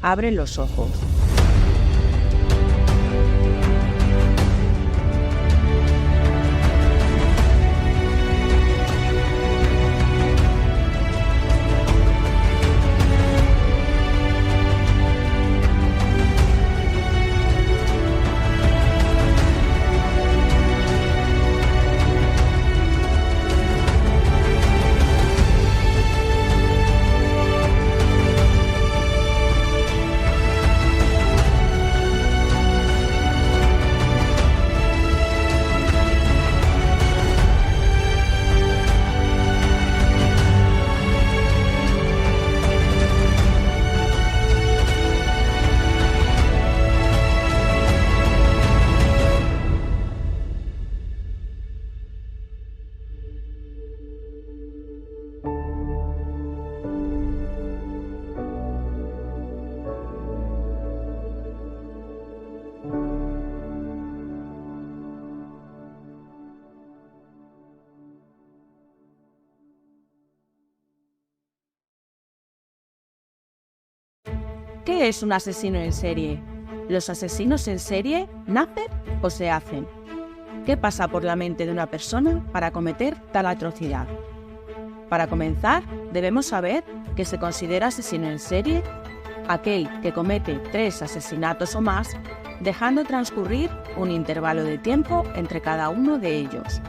abre los ojos. ¿Qué es un asesino en serie? ¿Los asesinos en serie nacen o se hacen? ¿Qué pasa por la mente de una persona para cometer tal atrocidad? Para comenzar, debemos saber que se considera asesino en serie aquel que comete 3 asesinatos o más, dejando transcurrir un intervalo de tiempo entre cada uno de ellos.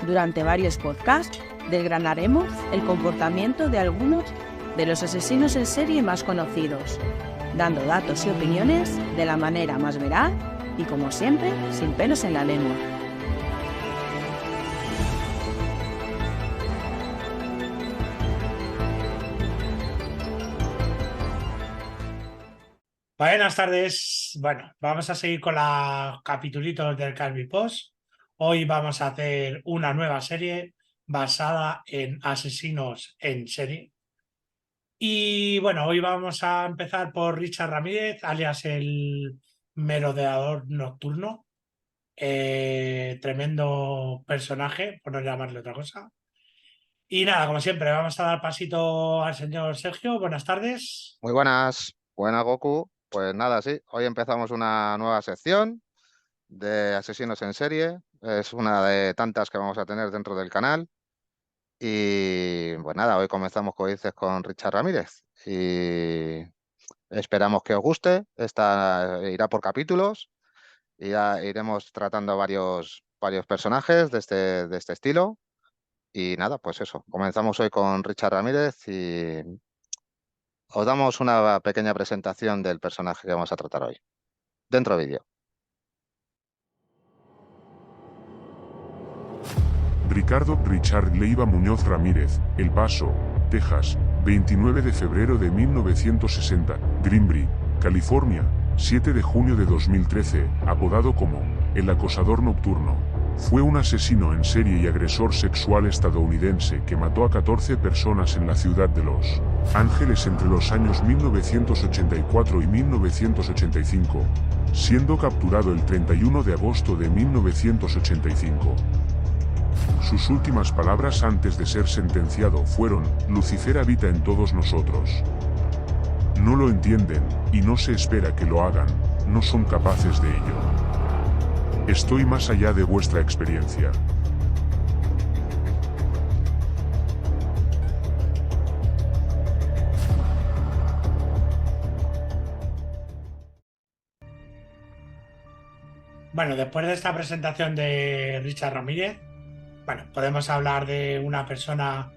Durante varios podcasts desgranaremos el comportamiento de algunos de los asesinos en serie más conocidos, dando datos y opiniones de la manera más veraz y, como siempre, sin pelos en la lengua. Buenas tardes. Bueno, vamos a seguir con los capitulitos del Calvi Post. Hoy vamos a hacer una nueva serie basada en asesinos en serie. Y bueno, hoy vamos a empezar por Richard Ramírez, alias el merodeador nocturno. Tremendo personaje, por no llamarle otra cosa. Y nada, como siempre, vamos a dar pasito al señor Sergio. Buenas tardes. Muy buenas, buenas Goku. Pues nada, sí, hoy empezamos una nueva sección de asesinos en serie. Es una de tantas que vamos a tener dentro del canal. Y pues nada, hoy comenzamos, como dices, con Richard Ramírez. Y esperamos que os guste. Esta irá por capítulos. Y ya iremos tratando varios personajes de este estilo. Y nada, pues eso. Comenzamos hoy con Richard Ramírez y os damos una pequeña presentación del personaje que vamos a tratar hoy. Dentro vídeo. Ricardo Richard Leiva Muñoz Ramírez, El Paso, Texas, 29 de febrero de 1960, Greenbury, California, 7 de junio de 2013, apodado como El Acosador Nocturno. Fue un asesino en serie y agresor sexual estadounidense que mató a 14 personas en la ciudad de Los Ángeles entre los años 1984 y 1985, siendo capturado el 31 de agosto de 1985. Sus últimas palabras antes de ser sentenciado fueron: Lucifer habita en todos nosotros. No lo entienden, y no se espera que lo hagan, no son capaces de ello. Estoy más allá de vuestra experiencia. Bueno, después de esta presentación de Richard Ramírez, bueno, podemos hablar de una persona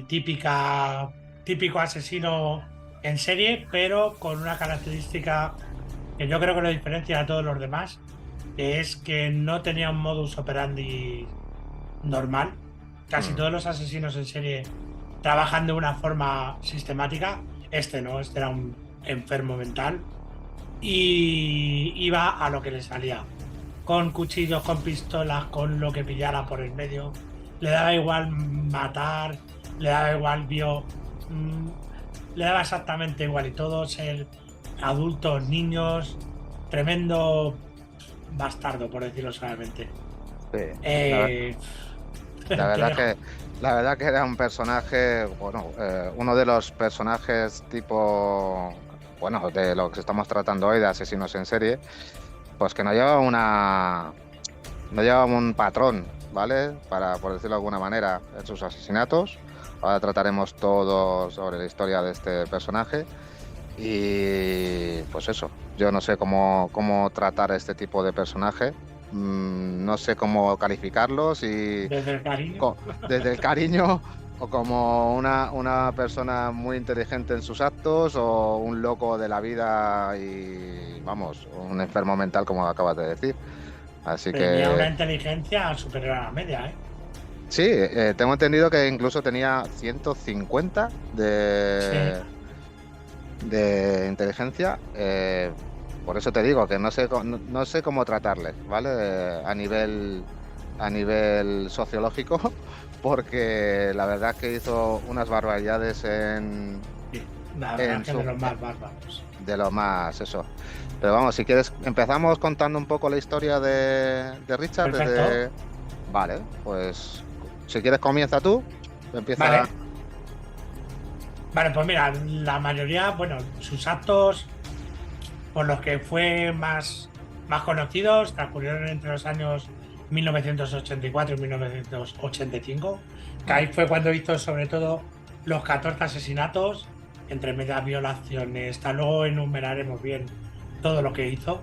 típico asesino en serie, pero con una característica que yo creo que lo diferencia a todos los demás, que es que no tenía un modus operandi normal. Casi todos los asesinos en serie trabajan de una forma sistemática. Este no, este era un enfermo mental y iba a lo que le salía, con cuchillos, con pistolas, con lo que pillara por el medio. Le daba igual matar, le daba igual le daba exactamente igual, y todos adultos, niños. Tremendo bastardo, por decirlo suavemente. Sí, la verdad que era un personaje, bueno, uno de los personajes tipo bueno, de lo que estamos tratando hoy de asesinos en serie, pues que no lleva un patrón, ¿vale? Por decirlo de alguna manera, en sus asesinatos. Ahora trataremos todo sobre la historia de este personaje. Y pues eso, yo no sé cómo tratar a este tipo de personaje. No sé cómo calificarlos y Desde el cariño. desde el cariño o como una persona muy inteligente en sus actos o un loco de la vida y, vamos, un enfermo mental como acabas de decir. Así Tenía una que inteligencia superior a la media, ¿eh? sí, tengo entendido que incluso tenía 150 de inteligencia. Por eso te digo que no sé cómo tratarle, ¿vale? A nivel sociológico, porque la verdad es que hizo unas barbaridades Sí, la verdad en es que de los más bárbaros. de lo más eso. Pero vamos, si quieres, empezamos contando un poco la historia de Richard. Perfecto. Vale, pues si quieres comienza tú. Empieza. Vale. Vale, pues mira, la mayoría, bueno, sus actos por los que fue más conocidos transcurrieron entre los años 1984 y 1985, que ahí fue cuando hizo sobre todo los 14 asesinatos, entre medias violaciones, tal, luego enumeraremos bien todo lo que hizo,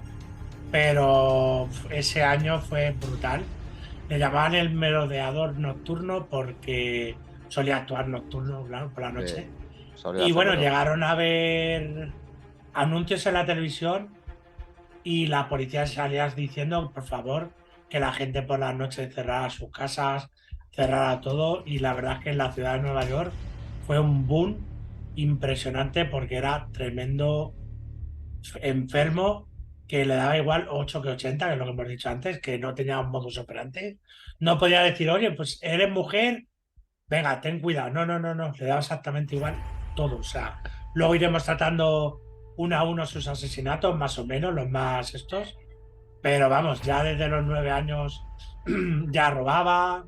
pero ese año fue brutal. Le llamaban el merodeador nocturno porque solía actuar nocturno, claro, por la noche. Solía Y bueno, hacerlo. llegaron a ver anuncios en la televisión y la policía salía diciendo, por favor, que la gente por la noche cerrara sus casas, cerrara todo. Y la verdad es que en la ciudad de Nueva York fue un boom impresionante porque era tremendo enfermo que le daba igual 8 que 80, que es lo que hemos dicho antes, que no tenía un modus operandi. No podía decir, oye, pues eres mujer, venga, ten cuidado. No, no, no, no, le daba exactamente igual todo. O sea, luego iremos tratando uno a uno sus asesinatos, más o menos, los más estos. Pero vamos, ya desde los 9 años ya robaba,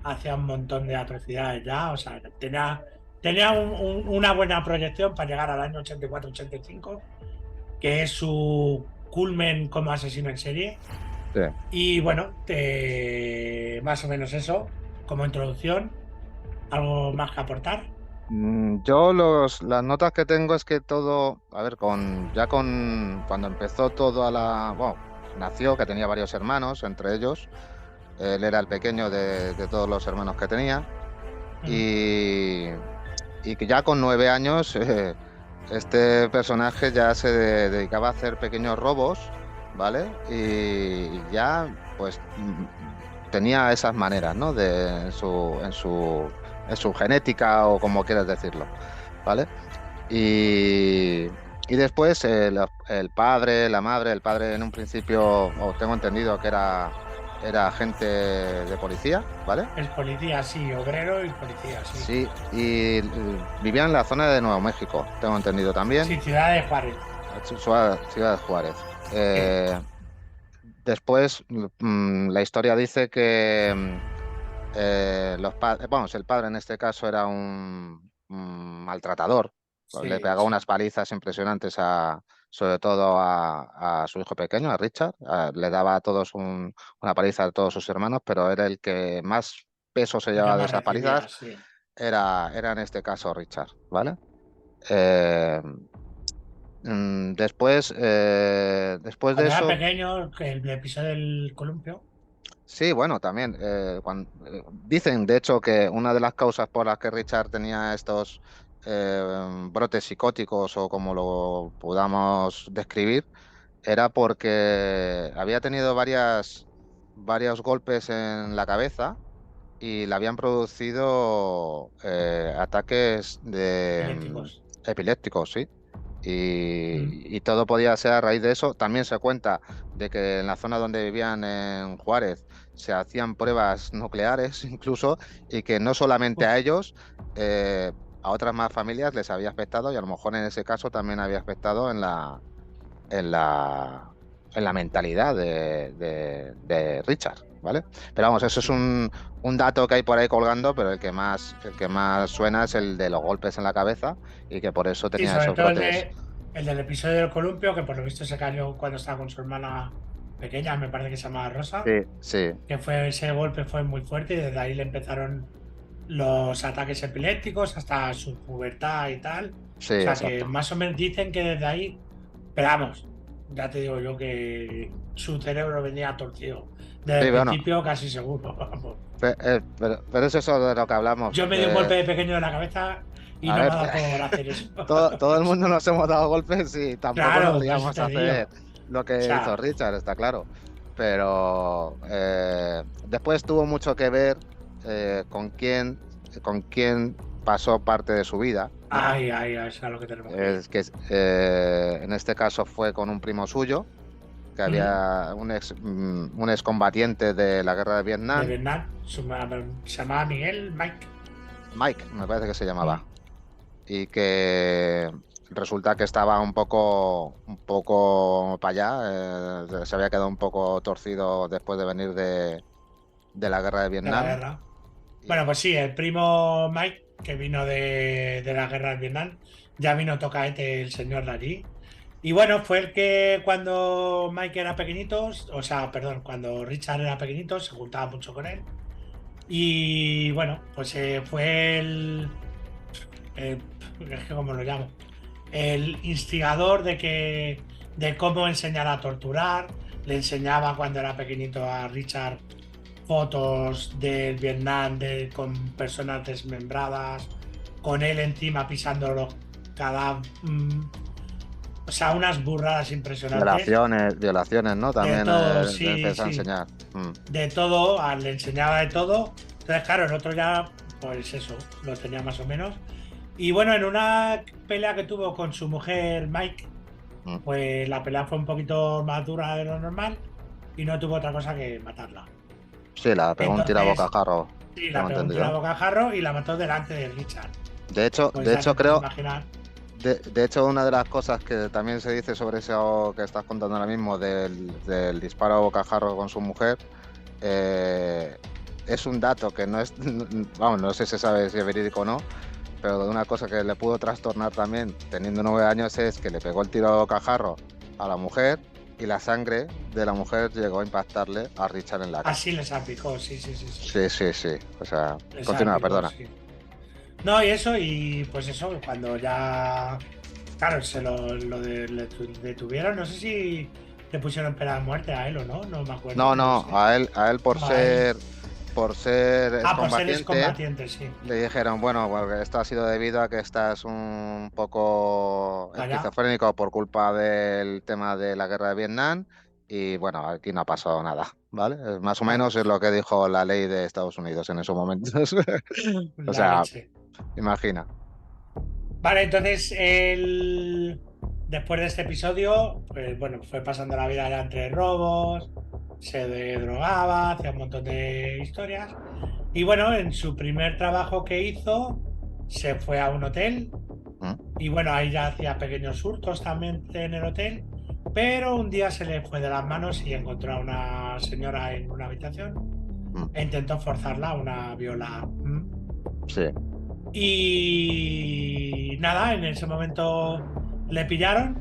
hacía un montón de atrocidades ya. O sea, tenía una buena proyección para llegar al año 84-85, que es su culmen como asesino en serie. Sí. Y bueno, más o menos eso, como introducción. ¿Algo más que aportar? Yo las notas que tengo es que todo, a ver, cuando empezó todo bueno, nació, que tenía varios hermanos, entre ellos, él era el pequeño de todos los hermanos que tenía, y que ya con 9 años este personaje ya se dedicaba a hacer pequeños robos, ¿vale? Y ya, pues, tenía esas maneras, ¿no? En su genética o como quieras decirlo, ¿vale? Y después el padre, la madre, el padre en un principio, tengo entendido que era agente de policía, ¿vale? Es policía, sí, obrero y policía, sí. Sí, y vivía en la zona de Nuevo México, tengo entendido también. Sí, Ciudad de Juárez. Ciudad de Juárez. Después, la historia dice que el padre en este caso era un maltratador. Sí, Le pegaba unas palizas impresionantes sobre todo a su hijo pequeño, a Richard. Le daba a todos una paliza a todos sus hermanos, pero era el que más peso se el que llevaba de más esas recibía, palizas. sí. Era en este caso Richard, ¿vale? Después de Cuando era eso. pequeño, que el episodio del columpio. Sí, bueno, también dicen, de hecho, que una de las causas por las que Richard tenía estos brotes psicóticos o como lo podamos describir era porque había tenido varios golpes en la cabeza y le habían producido ataques Epilépticos. epilépticos, sí. Y todo podía ser a raíz de eso. También se cuenta de que en la zona donde vivían en Juárez se hacían pruebas nucleares incluso y que no solamente a ellos, a otras más familias les había afectado y a lo mejor en ese caso también había afectado en la mentalidad de Richard, ¿vale? Pero vamos, eso es un dato que hay por ahí colgando, pero el que más suena es el de los golpes en la cabeza y que por eso Sí, tenía sobre esos todo brotes. El del episodio del columpio, que por lo visto se cayó cuando estaba con su hermana pequeña, me parece que se llamaba Rosa. Sí, sí, Que fue ese golpe fue muy fuerte y desde ahí le empezaron los ataques epilépticos hasta su pubertad y tal. sí, O sea que exacto. más o menos dicen que desde ahí, pero vamos, ya te digo yo que su cerebro venía torcido. Desde Sí, el bueno, principio casi seguro. Vamos. pero es eso de lo que hablamos. Yo me di un golpe de pequeño en la cabeza y A no me ver, ha dado por hacer eso. todo el mundo nos hemos dado golpes y tampoco Claro, nos por eso íbamos te a digo. hacer lo O que sea, hizo Richard, está claro. Pero después tuvo mucho que ver con quién pasó parte de su vida, ¿no? ay, eso es a lo que tenemos que ir. Es que en este caso fue con un primo suyo, que había un excombatiente de la guerra de De Vietnam, Vietnam, se llamaba Miguel, Mike. Mike, me parece que se llamaba, y que resulta que estaba un poco para allá, se había quedado un poco torcido después de venir de la guerra de De la Vietnam. guerra. Y- Bueno, pues sí, el primo Mike, que vino de la guerra de Vietnam, ya vino tocaete el señor de allí. Y bueno, fue el que cuando Mike era pequeñito, o sea, perdón, cuando Richard era pequeñito, se juntaba mucho con él. Y bueno, pues fue es que cómo lo llamo, el instigador de cómo enseñar a torturar. Le enseñaba cuando era pequeñito a Richard fotos del Vietnam con personas desmembradas, con él encima pisándolo cada... o sea, unas burradas impresionantes. Violaciones, ¿no? También todo, le sí, empezó a sí. enseñar. De todo, le enseñaba de todo. Entonces, claro, el otro ya, pues eso, lo tenía más o menos. Y bueno, en una pelea que tuvo con su mujer Mike, Mm. pues la pelea fue un poquito más dura de lo normal y no tuvo otra cosa que matarla. Sí, la pegó un tiro a Entonces, bocajarro. Sí, la pegó un tiro a bocajarro y la mató delante de Richard. De hecho, Pues de ya hecho te puedes creo, imaginar. de hecho, una de las cosas que también se dice sobre eso que estás contando ahora mismo del disparo a bocajarro con su mujer, es un dato que no es, vamos, no sé si se sabe si es verídico o no, pero de una cosa que le pudo trastornar también, teniendo 9 años, es que le pegó el tiro a bocajarro a la mujer y la sangre de la mujer llegó a impactarle a Richard en la cara. Así le salpicó, sí. Sí. O sea, Le continúa, salpicó, perdona. sí. No, y eso, y pues eso, cuando ya. Claro, le detuvieron, no sé si le pusieron pena de muerte a él o no, no me acuerdo. No, sé. a él por No, a él. ser Por ser excombatiente, excombatiente, sí. le dijeron, bueno, porque esto ha sido debido a que estás un poco Allá. esquizofrénico por culpa del tema de la guerra de Vietnam y bueno, aquí no ha pasado nada, ¿vale? Más o menos es lo que dijo la ley de Estados Unidos en esos momentos. O La sea, leche. imagina. Vale, entonces después de este episodio, pues bueno, fue pasando la vida ya entre robos, se drogaba, hacía un montón de historias. Y bueno, en su primer trabajo que hizo, se fue a un hotel. Y bueno, ahí ya hacía pequeños hurtos también en el hotel. Pero un día se le fue de las manos y encontró a una señora en una habitación e intentó forzarla a una viola. Sí. Y nada, en ese momento le pillaron,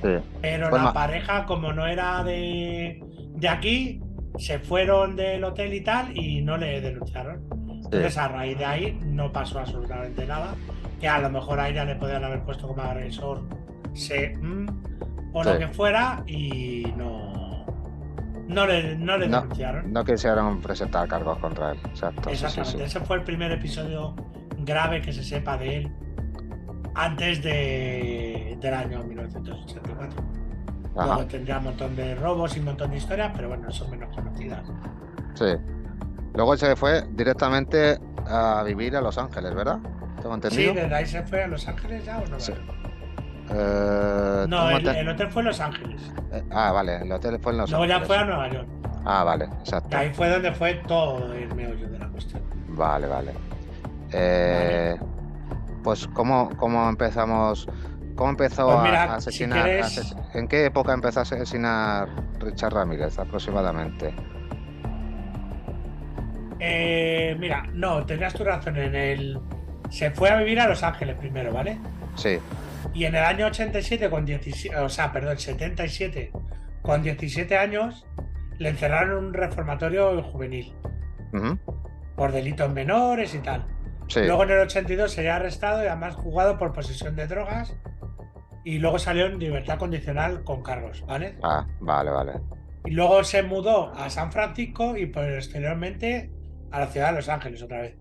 Sí. pero Pues la pareja, como no era de aquí, se fueron del hotel y tal y no le denunciaron. Entonces, a raíz de ahí no pasó absolutamente nada, que a lo mejor a ella le podían haber puesto como agresor o lo que fuera y no le denunciaron. No quisieron presentar cargos contra él. Exacto. Exactamente, Sí. ese fue el primer episodio grave que se sepa de él antes del año 1984. Ajá. Luego tendría un montón de robos y un montón de historias, pero bueno, son menos conocidas. Sí. Luego se fue directamente a vivir a Los Ángeles, ¿verdad? ¿Tengo entendido? Sí, desde ahí se fue a Los Ángeles ya o no. Sí. No, el hotel fue en Los Ángeles. Vale, el hotel fue en Los Luego Ángeles. ya fue a Nueva York. Vale, Y exacto. ahí fue donde fue todo el meollo de la cuestión. Vale. Pues ¿cómo empezamos? ¿Cómo empezó Pues mira, a asesinar? si quieres... ¿En qué época empezó a asesinar Richard Ramírez aproximadamente? Mira, no, tenías tu razón. Se fue a vivir a Los Ángeles primero, ¿vale? Sí. Y en el año 87, con 17, o sea, perdón, 77, con 17 años, le encerraron en un reformatorio juvenil Ujú. por delitos menores y tal. Sí. Luego en el 82 sería arrestado y además juzgado por posesión de drogas y luego salió en libertad condicional con cargos, ¿vale? Ah, vale, vale. Y luego se mudó a San Francisco y posteriormente a la ciudad de Los Ángeles otra vez.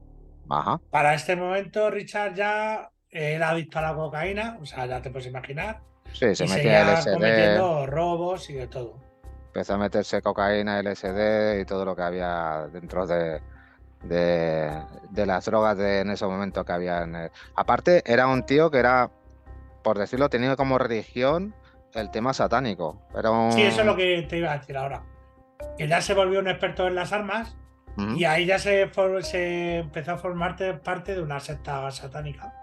Ajá. Para este momento Richard ya era adicto a la cocaína, o sea, ya te puedes imaginar, Sí, se y metía seguía LSD, cometiendo robos y de todo. empezó a meterse cocaína, LSD y todo lo que había dentro de las drogas en ese momento que había. Aparte, era un tío que era, por decirlo, tenía como religión el tema satánico. Era Sí, eso es lo un... que te iba a decir ahora. Que ya se volvió un experto en las armas Ujú. y ahí ya se empezó a formar parte de una secta satánica,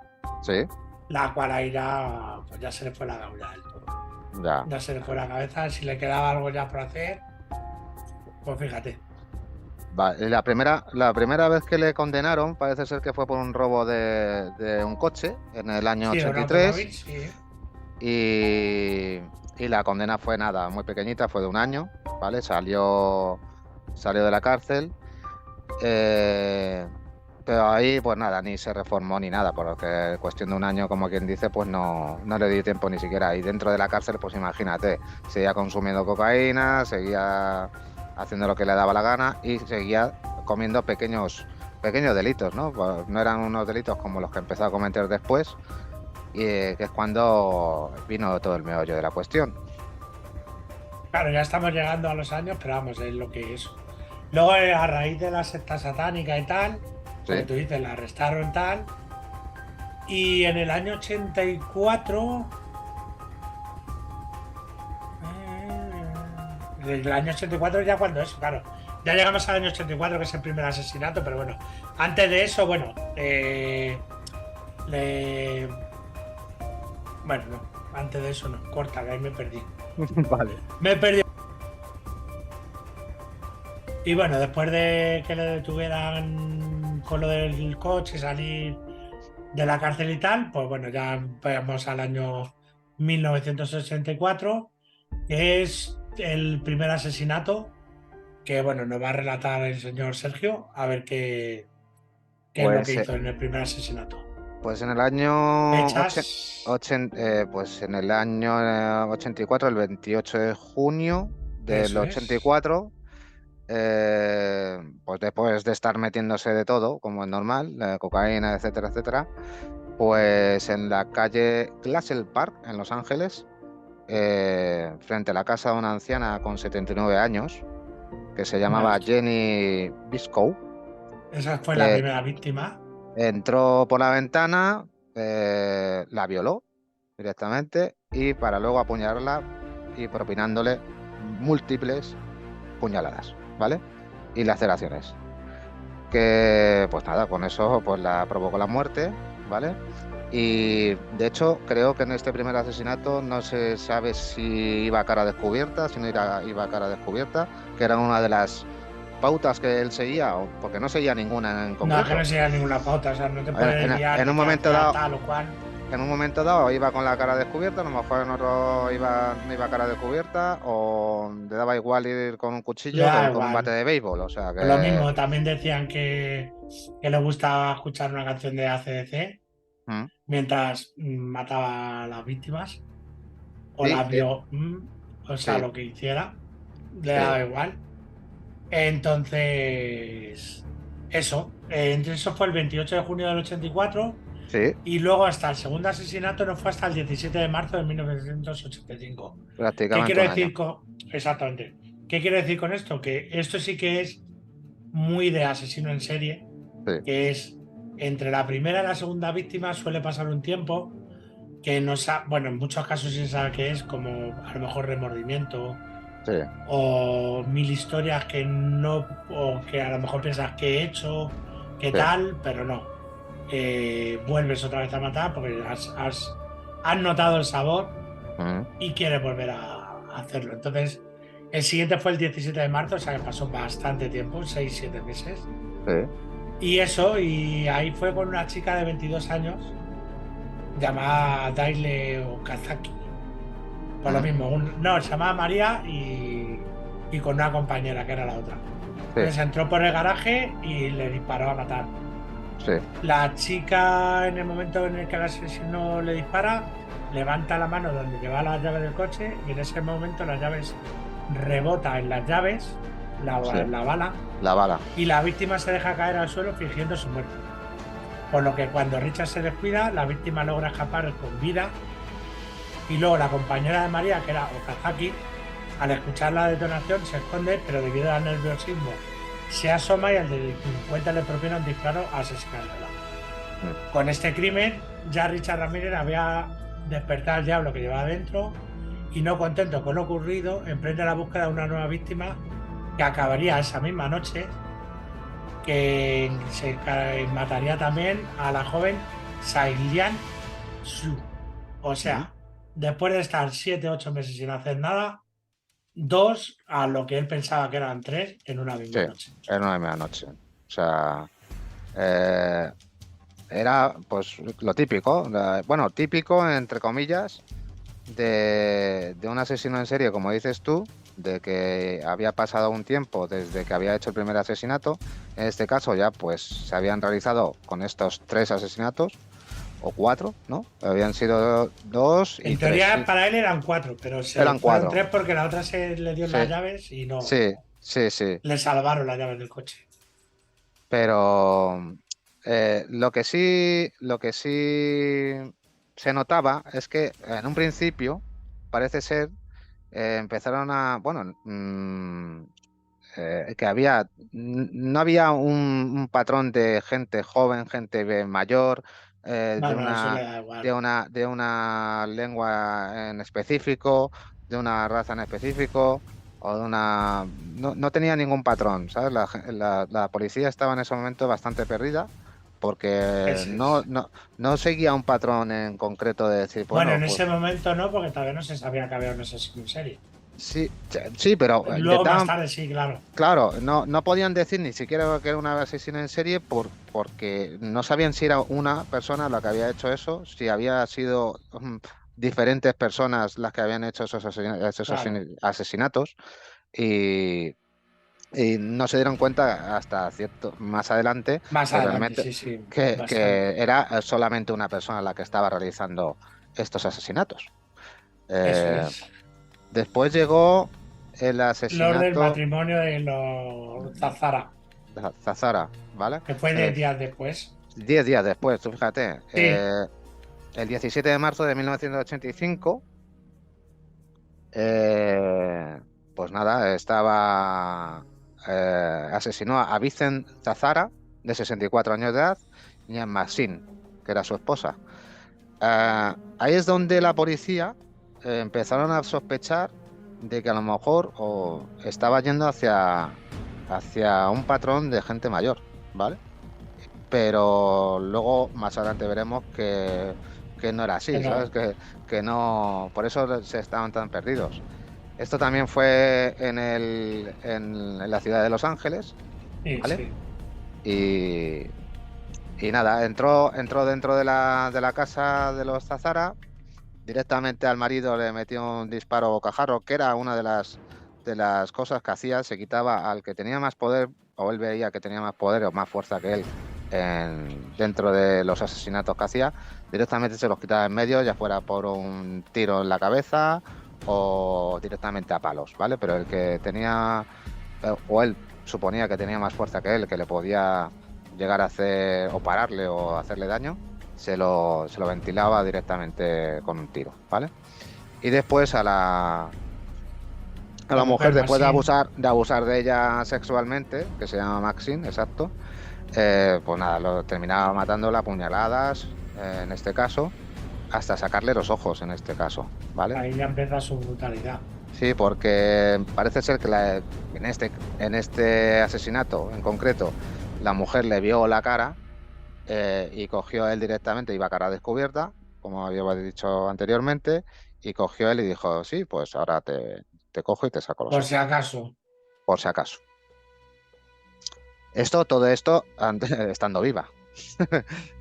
Sí, la cual ahí ya, pues ya se le fue la gaulla del todo. ya. Ya se le fue la cabeza, si le quedaba algo ya por hacer, pues fíjate. Vale, la primera vez que le condenaron parece ser que fue por un robo de un coche en el año Sí, un 83 automóvil, sí. y la condena fue nada, muy pequeñita, fue de 1 año, ¿vale? Salió de la cárcel, pero ahí pues nada, ni se reformó ni nada, porque cuestión de 1 año, como quien dice, pues no le di tiempo ni siquiera. Y dentro de la cárcel, pues imagínate, seguía consumiendo cocaína, seguía haciendo lo que le daba la gana y seguía comiendo pequeños delitos, ¿no? Pues no eran unos delitos como los que empezó a cometer después, y que es cuando vino todo el meollo de la cuestión. Claro, ya estamos llegando a los años, pero vamos, es lo que es. Luego, a raíz de la secta satánica y tal, como Sí, tú dices, la arrestaron tal. Y en el año 84. El año 84 ya cuando eso, claro. Ya llegamos al año 84, que es el primer asesinato, pero bueno. Antes de eso, bueno. Bueno, no. Antes de eso no. Corta, que ahí me perdí. vale. Me he perdido. Y bueno, después de que le detuvieran con lo del coche, salir de la cárcel y tal, pues bueno, ya vamos al año 1964, que es el primer asesinato que, bueno, nos va a relatar el señor Sergio, a ver qué es lo Pues, que hizo en el primer asesinato. pues en el año Fechas. pues en el año 84, el 28 de junio del Eso es. 84, pues después de estar metiéndose de todo, como es normal, cocaína, etcétera, etcétera, pues en la calle Glassell Park, en Los Ángeles, frente a la casa de una anciana con 79 años, que se llamaba Vale. Jenny Biscoe, Esa fue la primera víctima. entró por la ventana, la violó directamente y para luego apuñalarla y propinándole múltiples puñaladas, ¿vale? Y laceraciones. Que pues nada, con eso pues la provocó la muerte, ¿vale? Y de hecho creo que en este primer asesinato no se sabe si iba a cara descubierta, si no iba a cara descubierta, que era una de las pautas que él seguía, porque no seguía ninguna en No, concreto. que no sea ninguna pauta, o sea, no te puedes guiar en un de que momento hacía dado, tal o cual. en un momento dado iba con la cara descubierta, a lo mejor en otro no iba cara descubierta, o le daba igual ir con un cuchillo Le da que con un igual. bate de béisbol, o sea que... Lo mismo, también decían que le gustaba escuchar una canción de AC/DC Mm. mientras mataba a las víctimas o Sí, las vio, o sea, sí, lo que hiciera, le sí, daba igual. Entonces, eso. Entonces eso fue el 28 de junio del 84 sí, y luego hasta el segundo asesinato no fue hasta el 17 de marzo de 1985. ¿Qué prácticamente quiero un año. decir con... Exactamente. ¿Qué quiero decir con esto? Que esto sí que es muy de asesino en serie, Sí, que es entre la primera y la segunda víctima suele pasar un tiempo que no sabe, bueno, en muchos casos sí se sabe que es como a lo mejor remordimiento sí, o mil historias que no, o que a lo mejor piensas que he hecho, que sí. tal, pero no. Vuelves otra vez a matar porque has notado el sabor Mm, y quieres volver a hacerlo. Entonces, el siguiente fue el 17 de marzo, o sea que pasó bastante tiempo, 6-7 meses. sí, Y eso, y ahí fue con una chica de 22 años llamada Daile o Kazaki. Por lo Ujú. mismo, no, se llamaba María y con una compañera que era la otra. Sí, Entonces entró por el garaje y le disparó a matar. sí, La chica, en el momento en el que el asesino le dispara, levanta la mano donde lleva las llaves del coche y en ese momento las llaves rebota en las llaves, sí. la bala, La bala. y la víctima se deja caer al suelo fingiendo su muerte. Por lo que cuando Richard se descuida, la víctima logra escapar con vida y luego la compañera de María, que era Okazaki, al escuchar la detonación se esconde, pero debido al nerviosismo se asoma y al delincuente le propina un disparo asesinándola. Mm. Con este crimen, ya Richard Ramírez había despertado al diablo que llevaba dentro y no contento con lo ocurrido, emprende la búsqueda de una nueva víctima que acabaría esa misma noche, que mataría también a la joven Sailian Su. O Ujú. sea, después de estar 7 u 8 meses sin hacer nada, 2 a lo que él pensaba que eran 3 en una Sí, misma noche. era una medianoche. O sea, eh, era pues lo típico, bueno, típico entre comillas, de un asesino en serie, como dices tú, de que había pasado un tiempo desde que había hecho el primer asesinato. En este caso ya pues se habían realizado con estos 3 asesinatos, o 4, ¿no? Habían sido 2 y En 3, teoría sí. para él eran 4, pero se Eran fueron 4, 3 porque la otra se le dio las sí, llaves y no sí, sí, sí. le salvaron las llaves del coche. Pero lo que sí se notaba es que en un principio parece ser empezaron a, bueno, que no había un patrón de gente joven, gente mayor, de Bueno, eso le una, da de igual. una, de una lengua en específico, de una raza en específico, o de una... No tenía ningún patrón, ¿sabes? La policía estaba en ese momento bastante perdida porque Ese no, es. no, no seguía un patrón en concreto de decir, Bueno, bueno, en pues ese momento no, porque todavía no se sabía que había un asesino en serie. sí, sí, pero Luego más intentaban. tarde sí, claro. Claro, no podían decir ni siquiera que era una asesina en serie porque no sabían si era una persona la que había hecho eso, si había sido diferentes personas las que habían hecho Claro. asesinatos y, y no se dieron cuenta hasta cierto más adelante Más que adelante, realmente sí, sí, bastante. que era solamente una persona la que estaba realizando estos asesinatos. Eso Eh, es. Después llegó el Los del asesinato matrimonio de los Zazara, de Zazara, ¿vale? que fue de días después. 10 días después, tú fíjate, Sí, el 17 de marzo de 1985, eh, pues nada, asesinó a Vicent Zazara, de 64 años de edad, y a Maxine, que era su esposa. Ahí es donde la policía empezaron a sospechar de que a lo mejor estaba yendo hacia un patrón de gente mayor, ¿vale? Pero luego más adelante veremos que no era que así, ¿sabes? no. Que no, por eso se estaban tan perdidos. Esto también fue en la ciudad de Los Ángeles, Sí, ¿vale? sí. Y, y nada, entró dentro de la casa de los Zazara, directamente al marido le metió un disparo bocajarro, que era una de las cosas que hacía, se quitaba al que tenía más poder, o él veía que tenía más poder o más fuerza que él dentro de los asesinatos que hacía, directamente se los quitaba en medio, ya fuera por un tiro en la cabeza o directamente a palos, ¿vale? Pero el que tenía, o él suponía que tenía más fuerza que él, que le podía llegar a hacer o pararle o hacerle daño, se lo ventilaba directamente con un tiro, ¿vale? Y después a la La mujer, mujer después de Maxine. abusar de ella sexualmente, que se llama Maxine, exacto, pues nada, lo terminaba matándola a puñaladas, en este caso, hasta sacarle los ojos, en este caso, ¿vale? Ahí ya empieza su brutalidad. Sí, porque parece ser que en este asesinato en concreto, la mujer le vio la cara y cogió él directamente, iba a cara descubierta, como había dicho anteriormente, y cogió él y dijo, sí, pues ahora te cojo y te saco los Por si ojos, acaso. por si acaso. Todo esto estando viva.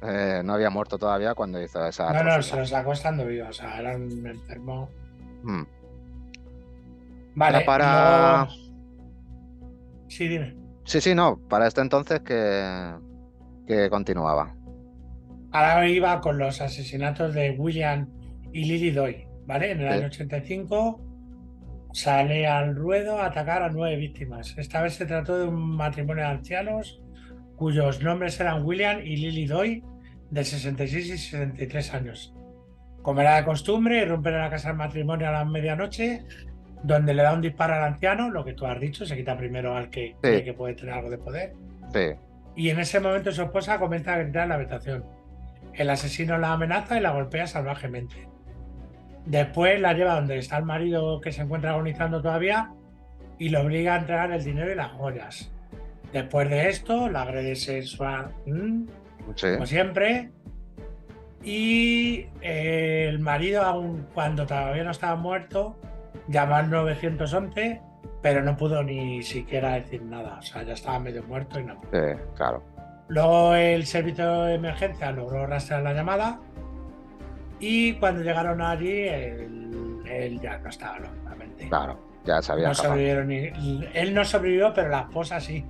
No había muerto todavía cuando hizo esa No, se atrocidad. lo sacó estando vivo, o sea, era un enfermo. Mm. Ya Vale, y para... luego. Sí, dime. Sí, no, para este entonces que continuaba. Ahora iba con los asesinatos de William y Lily Doy, ¿vale? En el Sí, año 85 sale al ruedo a atacar a 9 víctimas. Esta vez se trató de un matrimonio de ancianos cuyos nombres eran William y Lily Doy, de 66 y 63 años. Como era de costumbre, irrumpen en la casa del matrimonio a la medianoche, donde le da un disparo al anciano, lo que tú has dicho, se quita primero al que cree sí, que puede tener algo de poder. sí. Y en ese momento su esposa comienza a gritar en la habitación. El asesino la amenaza y la golpea salvajemente. Después la lleva donde está el marido, que se encuentra agonizando todavía, y lo obliga a entregar el dinero y las joyas. Después de esto, la agrede sexual, Sí, como siempre, y el marido, aun cuando todavía no estaba muerto, llama al 911, pero no pudo ni siquiera decir nada. O sea, ya estaba medio muerto y no. sí, claro. Luego el servicio de emergencia logró rastrear la llamada y cuando llegaron allí, él ya no estaba, lógicamente. Claro, ya se había No escapado. sobrevivieron él no sobrevivió, pero la esposa sí.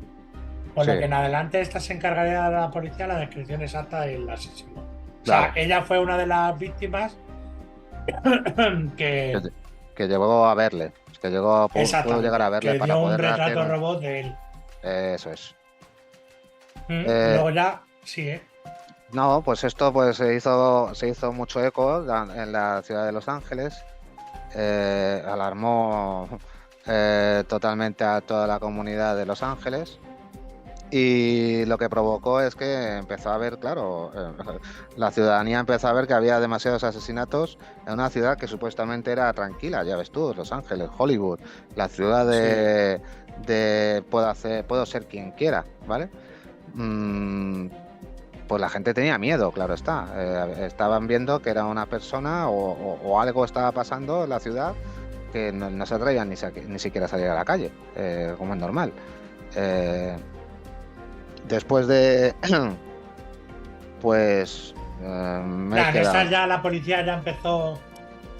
Por Sí, lo que en adelante esta se encargaría de dar a la policía la descripción exacta del asesino. O claro. sea, ella fue una de las víctimas Que, que, que llegó a verle, que pudo llegar a exactamente, verle que para dio un poderle hacer retrato un... robot de él. Eso es. Y Eh, luego ya, sí, no, pues esto pues se hizo mucho eco en la ciudad de Los Ángeles. Alarmó totalmente a toda la comunidad de Los Ángeles. Y lo que provocó es que empezó a ver, claro, la ciudadanía empezó a ver que había demasiados asesinatos en una ciudad que supuestamente era tranquila, ya ves tú, Los Ángeles, Hollywood, la ciudad de puedo ser quien quiera, ¿vale? Pues la gente tenía miedo, claro está. Estaban viendo que era una persona o algo estaba pasando en la ciudad que no se atrevían ni siquiera a salir a la calle, como es normal. Después de, pues, me he en quedado. estas ya la policía ya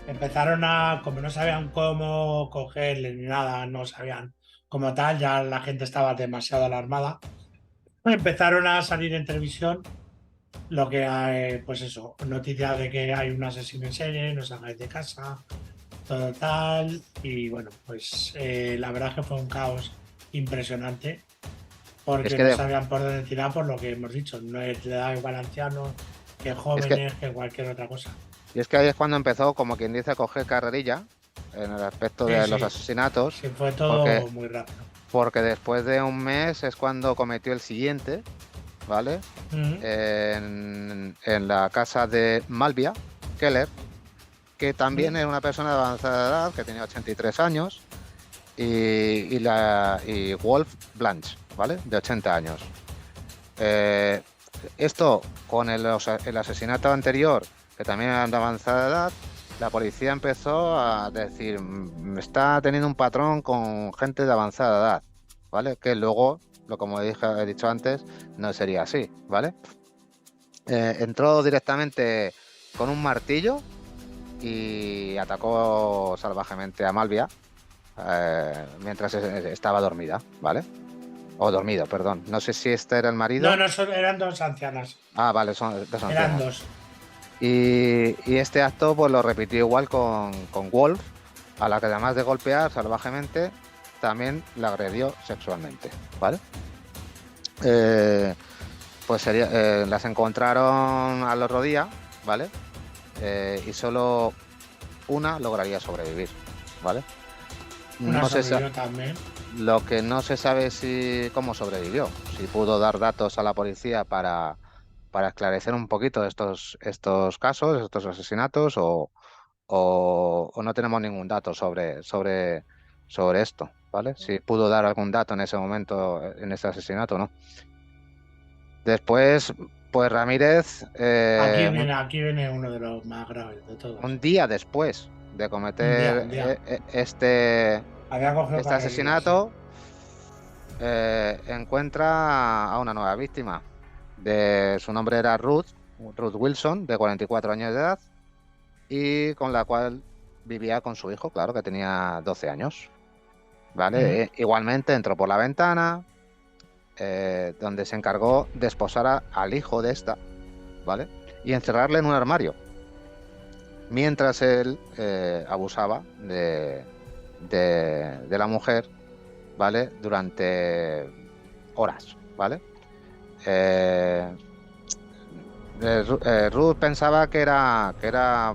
empezaron a, como no sabían cómo cogerle ni nada, no sabían como tal, ya la gente estaba demasiado alarmada. Empezaron a salir en televisión lo que hay, pues eso, noticias de que hay un asesino en serie, no salgáis de casa, todo tal. Y bueno, pues la verdad es que fue un caos impresionante, porque Es que, no sabían por dónde tirar, por lo que hemos dicho, no le da igual a ancianos que es que, jóvenes, que cualquier otra cosa. y es que ahí es cuando empezó, como quien dice, a coger carrerilla en el aspecto de los Sí, asesinatos, sí, fue todo porque, muy rápido. porque después de un mes es cuando cometió el siguiente, ¿vale? En la casa de Malvia Keller, que también era una persona de avanzada edad, que tenía 83 años, y Wolf Blanche, ¿vale? De 80 años. Esto con el asesinato anterior, que también era de avanzada edad, la policía empezó a decir, está teniendo un patrón con gente de avanzada edad, ¿vale? Que luego, como he dicho antes, no sería así, ¿vale? Entró directamente con un martillo y atacó salvajemente a Malvia mientras estaba dormida, ¿vale? O dormido, perdón. No sé si este era el marido. No, eran dos ancianas. Ah, vale, son dos Eran ancianas. dos. Y este acto pues lo repitió igual con Wolf, a la que además de golpear salvajemente, también la agredió sexualmente, ¿vale? Pues las encontraron al otro día, ¿vale? Y solo una lograría sobrevivir, ¿vale? Una No se sobrevivió también. Lo que no se sabe es cómo sobrevivió, si pudo dar datos a la policía para esclarecer un poquito estos casos, estos asesinatos, o no tenemos ningún dato sobre esto, ¿vale? Si pudo dar algún dato en ese momento, en ese asesinato, ¿no? Después, pues Ramírez, Aquí viene uno de los más graves de todos. un día después de cometer Un día. este Había cogido carrerilla, asesinato, encuentra a una nueva víctima. Su nombre era Ruth Wilson, de 44 años de edad, y con la cual vivía con su hijo, claro, que tenía 12 años. ¿Vale? Igualmente entró por la ventana, donde se encargó de esposar al hijo de esta, ¿vale? Y encerrarle en un armario, mientras él abusaba de la mujer, ¿vale? Durante horas, ¿vale? Ruth pensaba que era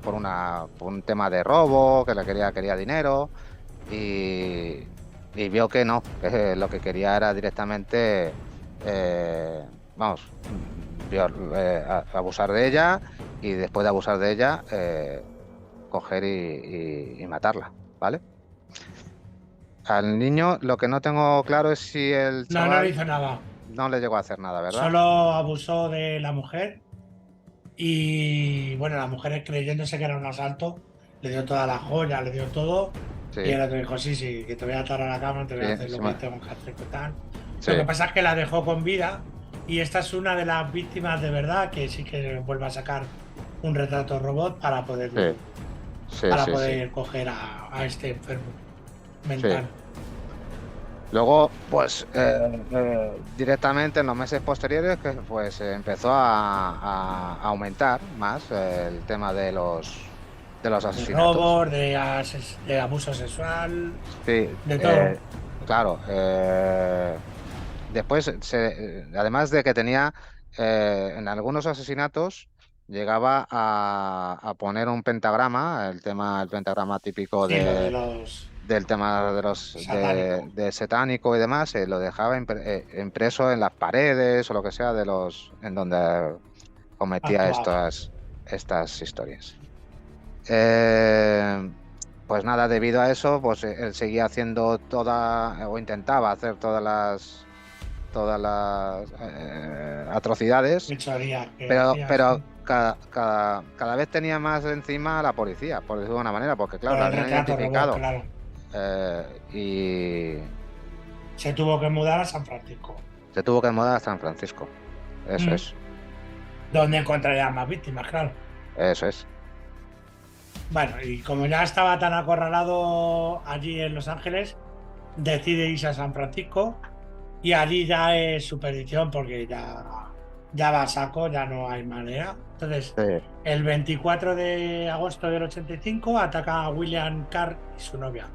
por un tema de robo, que le quería dinero, y vio que no, que lo que quería era directamente, vamos, abusar de ella, y después de abusar de ella, coger y matarla, ¿vale? Al niño lo que no tengo claro es si el No, no le chaval hizo nada. no le llegó a hacer nada, ¿verdad? Solo abusó de la mujer y bueno, la mujer creyéndose que era un asalto, le dio toda la joya, le dio todo Sí, y el otro dijo, sí, sí, que te voy a atar a la cama, te voy a sí, hacer lo que tengo que hacer, que tal. sí, Lo que pasa es que la dejó con vida y esta es una de las víctimas de verdad que sí que vuelve a sacar un retrato robot para poder, sí, sí, sí, sí, coger a este enfermo sí. mental. Luego, pues directamente en los meses posteriores, que pues empezó a aumentar más el tema de los De asesinatos. robos, de abuso sexual, Sí, de todo. claro. Después, además de que tenía en algunos asesinatos, llegaba a poner un pentagrama, el pentagrama típico Sí, lo de los del tema satánico. de satánico y demás, lo dejaba impreso en las paredes o lo que sea en donde cometía Actuaba. estas historias. Eh, pues nada, debido a eso, pues él seguía haciendo o intentaba hacer todas las atrocidades, Fechorías que pero, hacía pero así. cada vez tenía más encima a la policía, por decirlo de una manera, porque claro, Por la el habían retrato robot, identificado. claro. Y Se tuvo que mudar a San Francisco, se tuvo que mudar a San Francisco. Eso Mm. es, donde encontraría más víctimas, claro. eso es. Bueno, y como ya estaba tan acorralado allí en Los Ángeles, decide irse a San Francisco y allí ya es su perdición porque ya va a saco, ya no hay manera. Entonces, Sí, el 24 de agosto del 85 ataca a William Carr y su novia.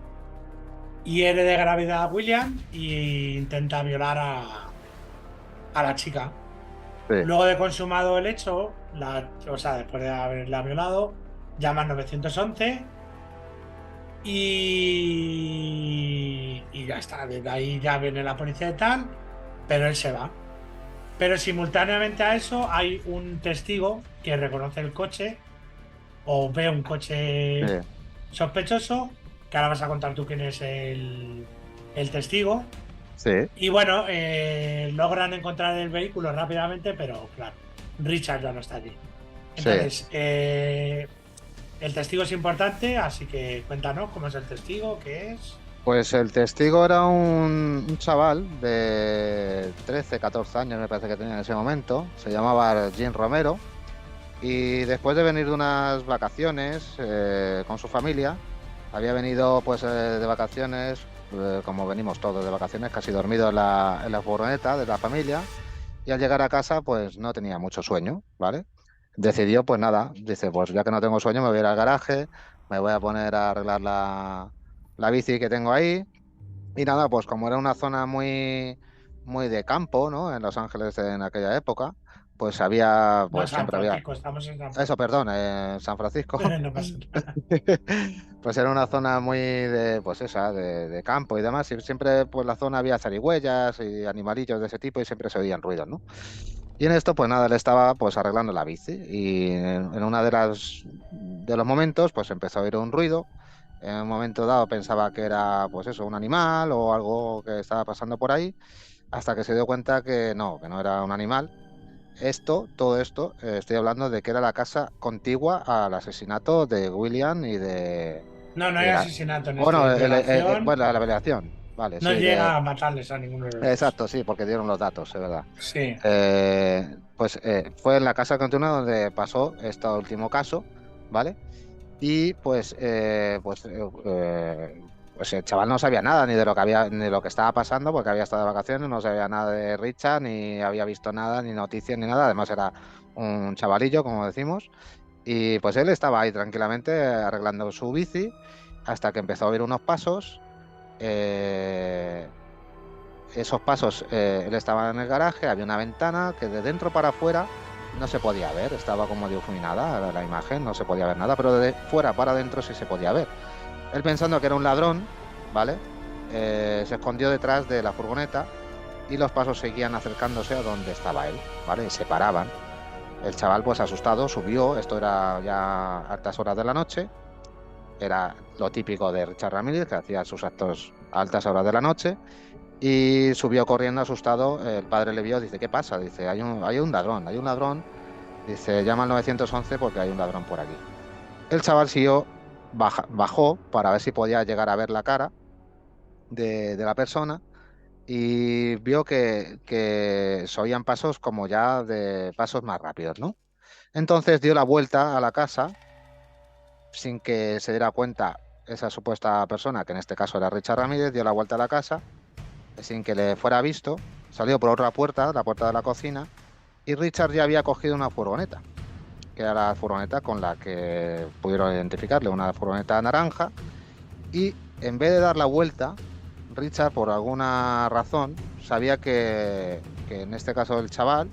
Hiere de gravedad a William e intenta violar a la chica. sí, Luego de consumado el hecho, o sea, después de haberla violado, llama al 911 y ya está. Desde ahí ya viene la policía y tal, pero él se va. Pero simultáneamente a eso hay un testigo que reconoce el coche o ve un sí, coche sospechoso, que ahora vas a contar tú quién es el testigo. sí, Y bueno, logran encontrar el vehículo rápidamente, pero claro, Richard ya no está allí. sí. Entonces, el testigo es importante, así que cuéntanos cómo es el testigo, qué es. Pues el testigo era un chaval de 13, 14 años, me parece que tenía en ese momento. Se llamaba Jim Romero. Y después de venir de unas vacaciones con su familia, había venido pues de vacaciones, como venimos todos de vacaciones, casi dormido en la furgoneta de la familia. Y al llegar a casa, pues no tenía mucho sueño, ¿vale? Decidió, pues nada, dice, pues ya que no tengo sueño, me voy a ir al garaje, me voy a poner a arreglar la bici que tengo ahí. Y nada, pues como era una zona muy de campo, ¿no? En Los Ángeles en aquella época, pues No, San siempre había. Francisco, estamos en San Eso, Francisco. perdón, San Francisco. No pasa nada. Pues era una zona muy pues esa, de campo y demás. Y siempre, pues la zona había zarigüeyas y animalillos de ese tipo y siempre se oían ruidos, ¿no? Y en esto, pues nada, él estaba pues arreglando la bici y en una de los momentos, pues empezó a oír un ruido. En un momento dado pensaba que era, pues eso, un animal o algo que estaba pasando por ahí, hasta que se dio cuenta que no era un animal. Todo esto, estoy hablando de que era la casa contigua al asesinato de William y de, No, no y hay de la, asesinato en bueno, este, violación. bueno, la violación. Vale, No sí, llega a matarles a ninguno de los dos. exacto, sí, porque dieron los datos, es verdad. Sí. Pues fue en la casa continua donde pasó este último caso, ¿vale? Y pues el chaval no sabía nada ni de lo que había, ni de lo que estaba pasando, porque había estado de vacaciones, no sabía nada de Richard, ni había visto nada, ni noticias, ni nada. Además era un chavalillo, como decimos. Y pues él estaba ahí tranquilamente arreglando su bici hasta que empezó a oír unos pasos. eh, Esos pasos, él estaba en el garaje, había una ventana que de dentro para afuera no se podía ver, estaba como difuminada la imagen, no se podía ver nada, pero de fuera para adentro sí se podía ver. Él pensando que era un ladrón, ¿vale? Se escondió detrás de la furgoneta y los pasos seguían acercándose a donde estaba él, ¿vale? Y se paraban. El chaval, pues asustado, subió, esto era ya altas horas de la noche, era lo típico de Richard Ramírez, que hacía sus actos a altas horas de la noche, y subió corriendo asustado. El padre le vio, dice, ¿qué pasa? Dice, hay un ladrón. Dice, llama al 911 porque hay un ladrón por aquí. El chaval siguió, bajó para ver si podía llegar a ver la cara de la persona y vio que se oían pasos como ya de pasos más rápidos, ¿no? Entonces dio la vuelta a la casa sin que se diera cuenta esa supuesta persona, que en este caso era Richard Ramírez, dio la vuelta a la casa sin que le fuera visto, salió por otra puerta, la puerta de la cocina, y Richard ya había cogido una furgoneta, que era la furgoneta con la que pudieron identificarle, una furgoneta naranja, y en vez de dar la vuelta, Richard, por alguna razón, sabía que en este caso el chaval,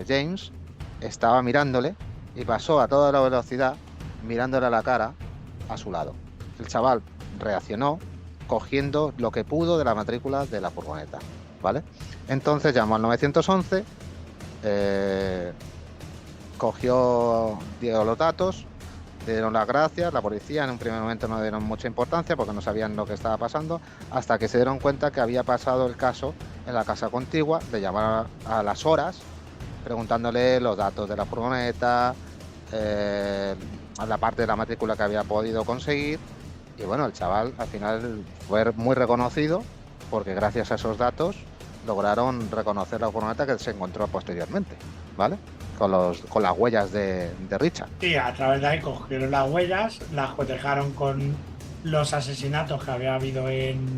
James, estaba mirándole y pasó a toda la velocidad mirándole a la cara a su lado. El chaval reaccionó cogiendo lo que pudo de la matrícula de la furgoneta, ¿vale? Entonces llamó al 911, dio los datos, le dieron las gracias. La policía en un primer momento no dieron mucha importancia porque no sabían lo que estaba pasando, hasta que se dieron cuenta que había pasado el caso en la casa contigua. Le llamaron a las horas preguntándole los datos de la furgoneta, a la parte de la matrícula que había podido conseguir. Y bueno, el chaval al final fue muy reconocido porque gracias a esos datos lograron reconocer la furgoneta que se encontró posteriormente, ¿vale? Con las huellas de Richard. Sí, a través de ahí cogieron las huellas, las cotejaron con los asesinatos que había habido en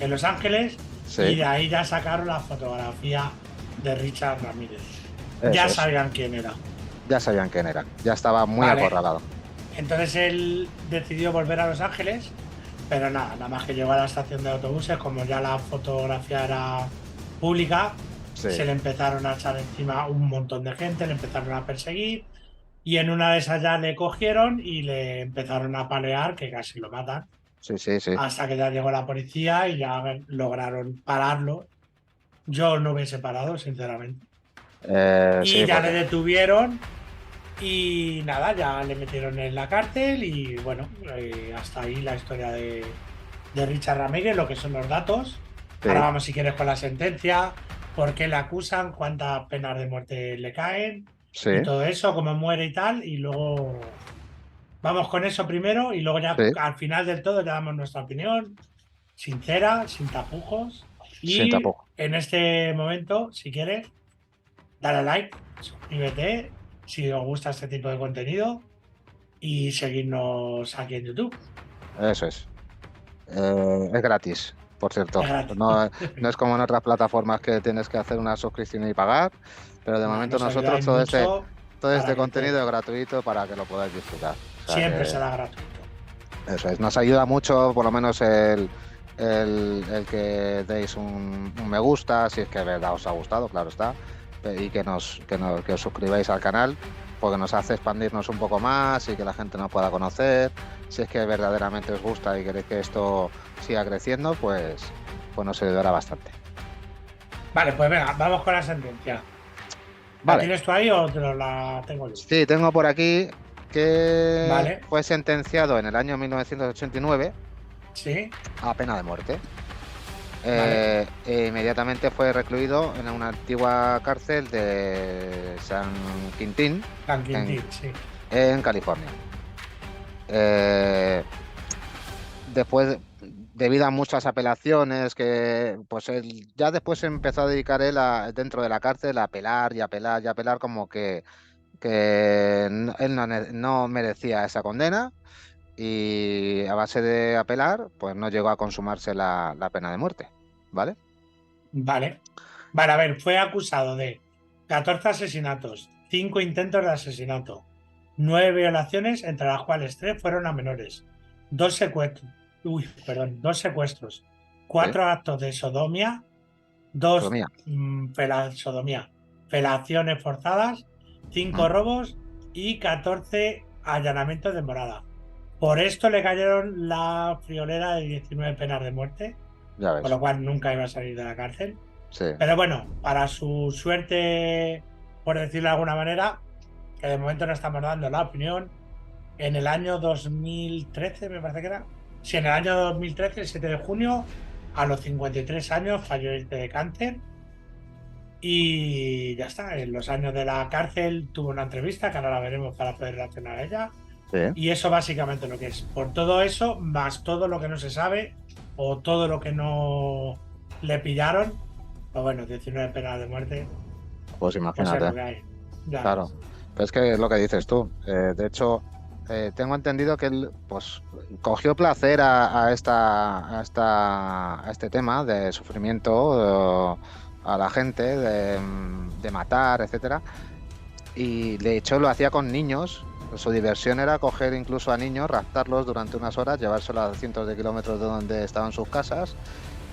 Los Ángeles, Sí. Y de ahí ya sacaron la fotografía de Richard Ramírez. Eso Ya es. sabían quién era. Ya sabían quién era, ya estaba muy Vale. acorralado. Entonces él decidió volver a Los Ángeles, pero nada más que llegó a la estación de autobuses, como ya la fotografía era pública, Sí. se le empezaron a echar encima un montón de gente, le empezaron a perseguir y en una de esas ya le cogieron y le empezaron a apalear, que casi lo matan, Sí. hasta que ya llegó la policía y ya lograron pararlo. Yo no hubiese parado, sinceramente. Y Sí, ya porque- le detuvieron y nada, ya le metieron en la cárcel y bueno, hasta ahí la historia de Richard Ramírez, lo que son los datos. Sí. Ahora vamos, si quieres, con la sentencia, por qué le acusan, cuántas penas de muerte le caen Sí. y todo eso, cómo muere y tal, y luego vamos con eso primero y luego ya Sí. al final del todo ya damos nuestra opinión sincera, sin tapujos. Y Sin tapujos. en este momento, si quieres, dale a like, suscríbete si os gusta este tipo de contenido y seguidnos aquí en YouTube. Eso es. Es gratis, por cierto. Es gratis. No es como en otras plataformas que tienes que hacer una suscripción y pagar, pero de momento Nos nosotros ayudáis mucho todo para este que contenido es gratuito para que lo podáis disfrutar. O sea siempre que será gratuito. eso es. Nos ayuda mucho, por lo menos el que deis un me gusta, si es que de verdad os ha gustado, claro está, y que os suscribáis al canal, porque nos hace expandirnos un poco más y que la gente nos pueda conocer. Si es que verdaderamente os gusta y queréis que esto siga creciendo, pues nos ayudará bastante. Vale, pues venga, vamos con la sentencia. ¿La Vale. tienes tú ahí o la tengo yo? Sí, tengo por aquí que Vale. fue sentenciado en el año 1989 Sí, a pena de muerte. Vale. E inmediatamente fue recluido en una antigua cárcel de San Quintín, San Quintín, sí. en California. Después debido a muchas apelaciones que pues él ya después se empezó a dedicar él dentro de la cárcel a apelar y apelar y apelar como que él no merecía esa condena y a base de apelar pues no llegó a consumarse la pena de muerte, ¿vale? Vale. Vale, a ver, fue acusado de 14 asesinatos, 5 intentos de asesinato, 9 violaciones, entre las cuales 3 fueron a menores, 2 secuestros, 2 secuestros, 4 actos de sodomía, 2 Sodomía. sodomía, felaciones forzadas, 5 robos y 14 allanamientos de morada. Por esto le cayeron la friolera de 19 penas de muerte, Ya ves. con lo cual nunca iba a salir de la cárcel. Sí. Pero bueno, para su suerte, por decirlo de alguna manera, que de momento no estamos dando la opinión, en el año 2013, me parece que era. Sí, en el año 2013, el 7 de junio, a los 53 años, falleció de cáncer. Y ya está, en los años de la cárcel tuvo una entrevista, que ahora la veremos para poder reaccionar a ella. Sí. Y eso básicamente lo que es. Por todo eso, más todo lo que no se sabe, o todo lo que no le pillaron, pues bueno, 19 penas de muerte. Pues Pues es imagínate. lo que hay. Ya Claro. ves. Pero es que es lo que dices tú. De hecho, tengo entendido que él pues cogió placer a este tema de sufrimiento a la gente, de matar, etcétera. Y de hecho lo hacía con niños. Su diversión era coger incluso a niños, raptarlos durante unas horas, llevárselos a cientos de kilómetros de donde estaban sus casas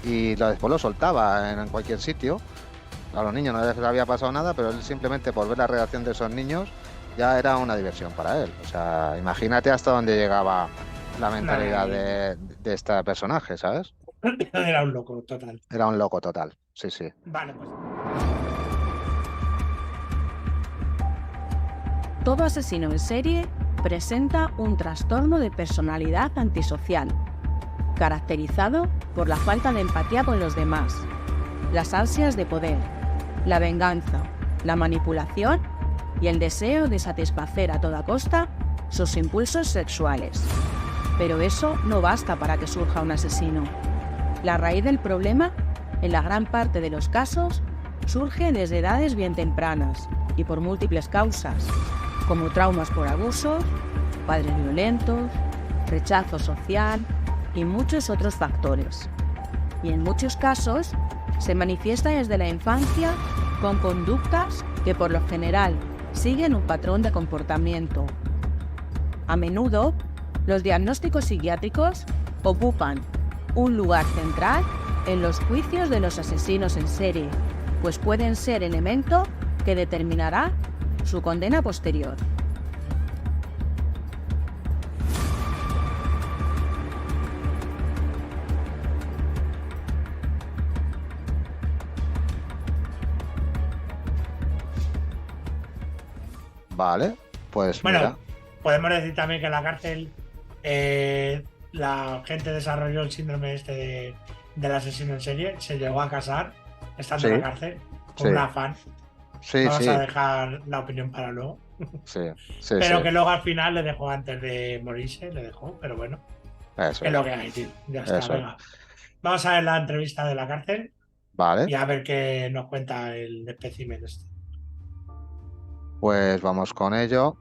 y después los soltaba en cualquier sitio. A los niños no les había pasado nada, pero él simplemente por ver la reacción de esos niños ya era una diversión para él. O sea, imagínate hasta dónde llegaba la mentalidad de este personaje, ¿sabes? Era un loco total. Era un loco total, sí, sí. Vale, pues. Todo asesino en serie presenta un trastorno de personalidad antisocial, caracterizado por la falta de empatía con los demás, las ansias de poder, la venganza, la manipulación y el deseo de satisfacer a toda costa sus impulsos sexuales. Pero eso no basta para que surja un asesino. La raíz del problema, en la gran parte de los casos, surge desde edades bien tempranas y por múltiples causas, como traumas por abusos, padres violentos, rechazo social y muchos otros factores. Y en muchos casos se manifiesta desde la infancia con conductas que por lo general siguen un patrón de comportamiento. A menudo, los diagnósticos psiquiátricos ocupan un lugar central en los juicios de los asesinos en serie, pues pueden ser elemento que determinará su condena posterior. Vale, pues Bueno, mira. podemos decir también que en la cárcel la gente desarrolló el síndrome del asesino en serie, se llegó a casar estando en la cárcel con una fan. Sí, Vamos sí. a dejar la opinión para luego. Sí, sí, Pero sí. que luego al final le dejó antes de morirse, le dejó, pero bueno, Eso es lo que hay, tío. Ya está, Eso. venga. Vamos a ver la entrevista de la cárcel Vale, y a ver qué nos cuenta el espécimen este. pues vamos con ello.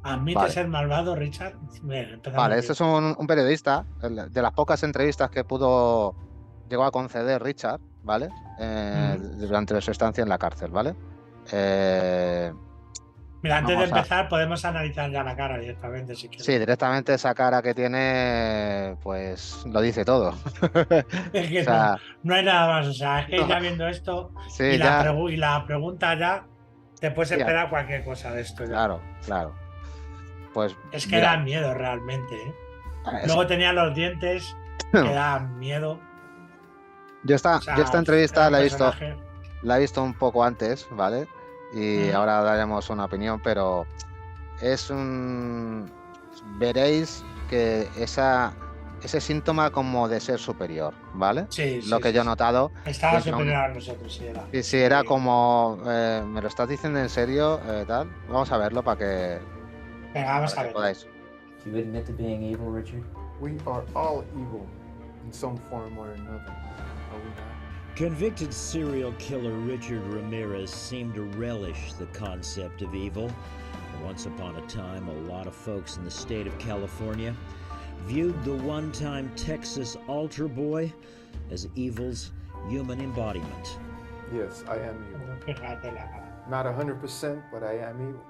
¿Admite Vale. ser malvado, Richard? Bien, empezamos Vale, bien. este es un periodista, de las pocas entrevistas que llegó a conceder Richard, ¿vale? Durante su estancia en la cárcel, ¿vale? Mira, antes de vamos a- empezar, podemos analizar ya la cara directamente, si quieres. Sí, directamente esa cara que tiene, pues lo dice todo. Es que O sea, no hay nada más. O sea, es que no. ya viendo esto Sí, y ya, la pregunta ya, te puedes Sí, esperar cualquier cosa de esto. Ya. claro, claro. Pues Es que mira, da miedo realmente. ¿eh? es- Luego tenía los dientes que daban miedo. yo O sea, esta entrevista era un la he personaje. visto un poco antes, ¿vale? Y ahora daremos una opinión, pero veréis que ese síntoma como de ser superior, ¿vale? Sí, Lo sí, que sí, yo he sí. notado. Estaba es que superior a nosotros, sí, era. Sí, sí, era como, ¿me lo estás diciendo en serio? Tal. Vamos a verlo Venga, vamos para a que ver. podáis. Do you admit to being evil, Richard? We are all evil in some form or another, are we not? Convicted serial killer Richard Ramirez seemed to relish the concept of evil. Once upon a time, a lot of folks in the state of California viewed the one-time Texas altar boy as evil's human embodiment. Yes, I am evil. Fíjate la cara. Not 100%, but I am evil.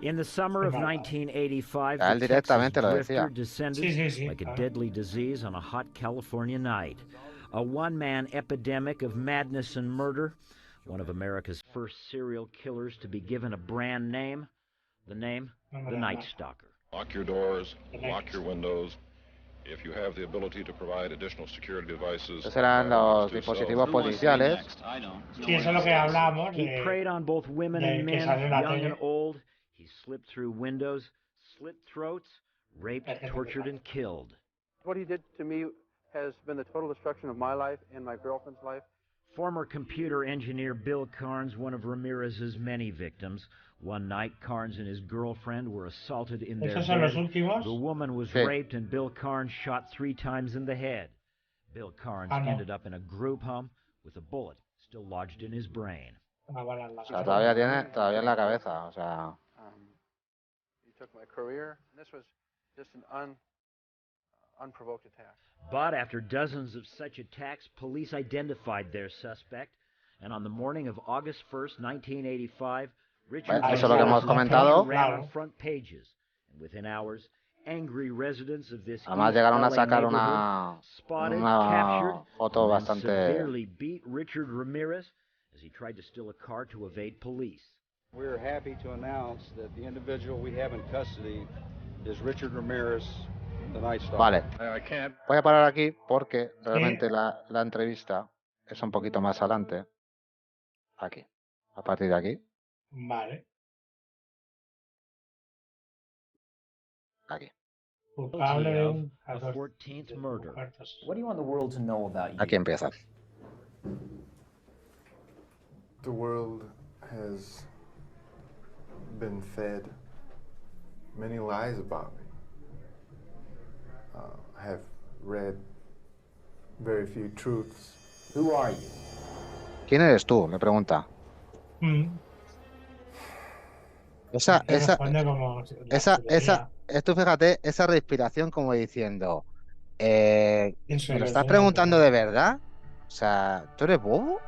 In the summer of 1985, Él the Texas directamente lo decía. drifter descended Sí, sí, sí, like a claro. deadly disease on a hot California night. A one-man epidemic of madness and murder, one of America's first serial killers to be given a brand name, the name, the Night Stalker. Lock your doors, The Night lock your windows. If you have the ability to provide additional security devices, Esos eran los do so. dispositivos policiales. Sí, eso es lo que hablábamos He de. preyed on both women de and que men, salió en la young tele. and old. He slipped through windows, slit throats, raped, Hay gente que tortured, sabe. and killed. What he did to me has been the total destruction of my life and my girlfriend's life. Former computer engineer Bill Carnes, one of Ramirez's many victims. One night, Carnes and his girlfriend were assaulted in their Esos son los bed. últimos. The woman was Sí. raped and Bill Carnes shot 3 times in the head. Bill Carnes Ah, no. ended up in a group home with a bullet still lodged in his brain. Una bala en la O sea, cara. todavía en la cabeza. O sea, He took my career, and this was just an unprovoked attack. But after dozens of such attacks, police identified their suspect, and on the morning of August 1st, 1985, Richard Eso es lo que hemos Ramirez's comentado. picture ran Claro. on front pages, and within hours, angry residents of this además East llegaron a LA sacar neighborhood spotted, una captured, foto and then bastante. severely beat Richard Ramirez as he tried to steal a car to evade police. We're happy to announce that the individual we have in custody is Richard Ramirez, the Night Stalker. Vale, I can't. voy a parar aquí porque realmente la entrevista es un poquito más adelante. Aquí. A partir de aquí. Vale. Aquí. Culpable de Of un a 14th murder. What do you want the world to know about you? Aquí empieza. The world has been fed many lies about me. I have read very few truths. Who are you? ¿Quién eres tú? Me pregunta. Mm. Esa, Que esa, responde como la esa, chulería. tú fíjate, esa respiración como diciendo, ¿Quién soy ¿me lo yo? estás Soy preguntando una de verdad? O sea, ¿tú eres bobo?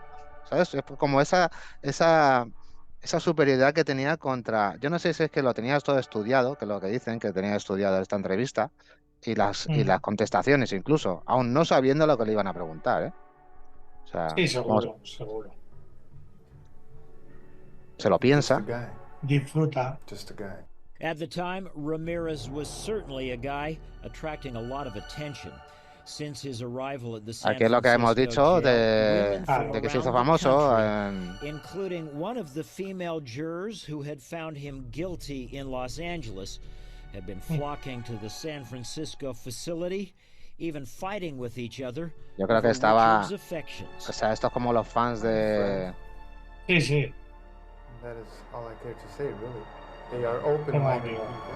¿Sabes? Es como esa superioridad que tenía contra. Yo no sé si es que lo tenías todo estudiado, que es lo que dicen, que tenía estudiado esta entrevista, y las contestaciones incluso, aún no sabiendo lo que le iban a preguntar, ¿eh? O sea, Sí, seguro, seguro. se lo Just a piensa. guy. Disfruta. Just a guy. At the time, Ramirez was certainly a guy attracting a lot of attention. Since his arrival at the San Aquí es lo que hemos Francisco dicho jail, women from de que se hizo around the famoso. country, including one of the female jurors who had found him guilty in Los Angeles, had been flocking to the San Francisco facility, even fighting with each other Yo creo que over estaba. Richard's affections. O sea, esto es como los fans de. Sí, sí. That is all I care to say, really. They are open-minded amigo. people.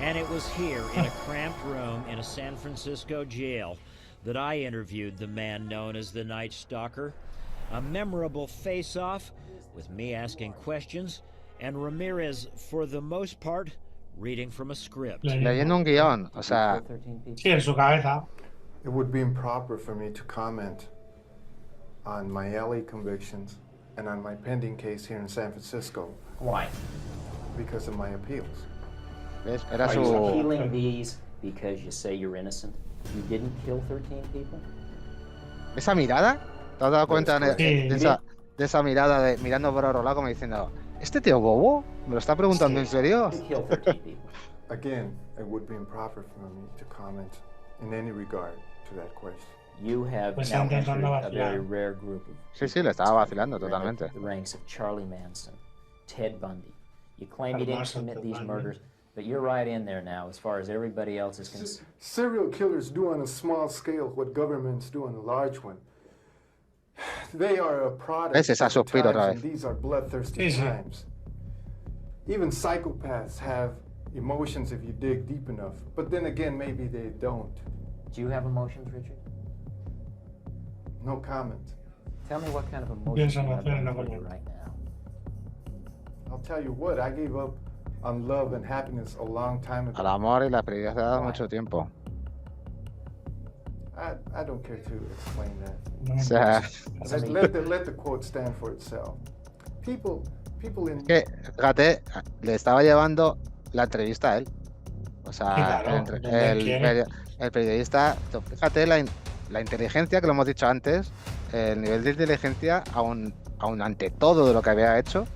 And it was here, in a cramped room in a San Francisco jail, that I interviewed the man known as the Night Stalker. A memorable face-off, with me asking questions, and Ramirez, for the most part, reading from a script. Leyendo un guión. O sea, 13 people? Sí, en su cabeza. It would be improper for me to comment on my LA convictions and on my pending case here in San Francisco Why? because of my appeals. ¿ves? Era Are you su. appealing these because you say you're innocent? You didn't kill 13 people? Esa mirada. ¿Te has dado cuenta Sí. de esa mirada de mirando por otro lado como diciendo, ¿este tío bobo? ¿Me lo está preguntando en serio? You killed 13 people. Again, it would be improper for me to comment in any regard to that question. You have Pues now intentando entered a very vacilar. rare group of Sí, sí, le estaba vacilando You're in totalmente. the ranks of Charlie Manson, Ted Bundy. You claim you didn't Hermoso, commit Ted these Bundy. murders, But you're right in there now as far as everybody else is concerned. Serial killers do on a small scale what governments do on a large one. They are a product Ese es a of the suspiro otra times, vez. and these are bloodthirsty Sí, sí. times. Even psychopaths have emotions if you dig deep enough, but then again, maybe they don't. Do you have emotions, Richard? No comment. Tell me what kind of emotions Pienso you en have hacer going una through you cosa. right now. I'll tell you what, I gave up on love and happiness a long time Al ago. amor y la felicidad se ha dado Why? mucho tiempo. I don't care to explain that. O sea, Let the quote stand for itself. People in que, fíjate, le estaba llevando la entrevista a él. O sea, Sí, claro, ¿dónde quiere? el periodista, fíjate la inteligencia, que lo hemos dicho antes, el nivel de inteligencia, aún ante todo de lo que había hecho,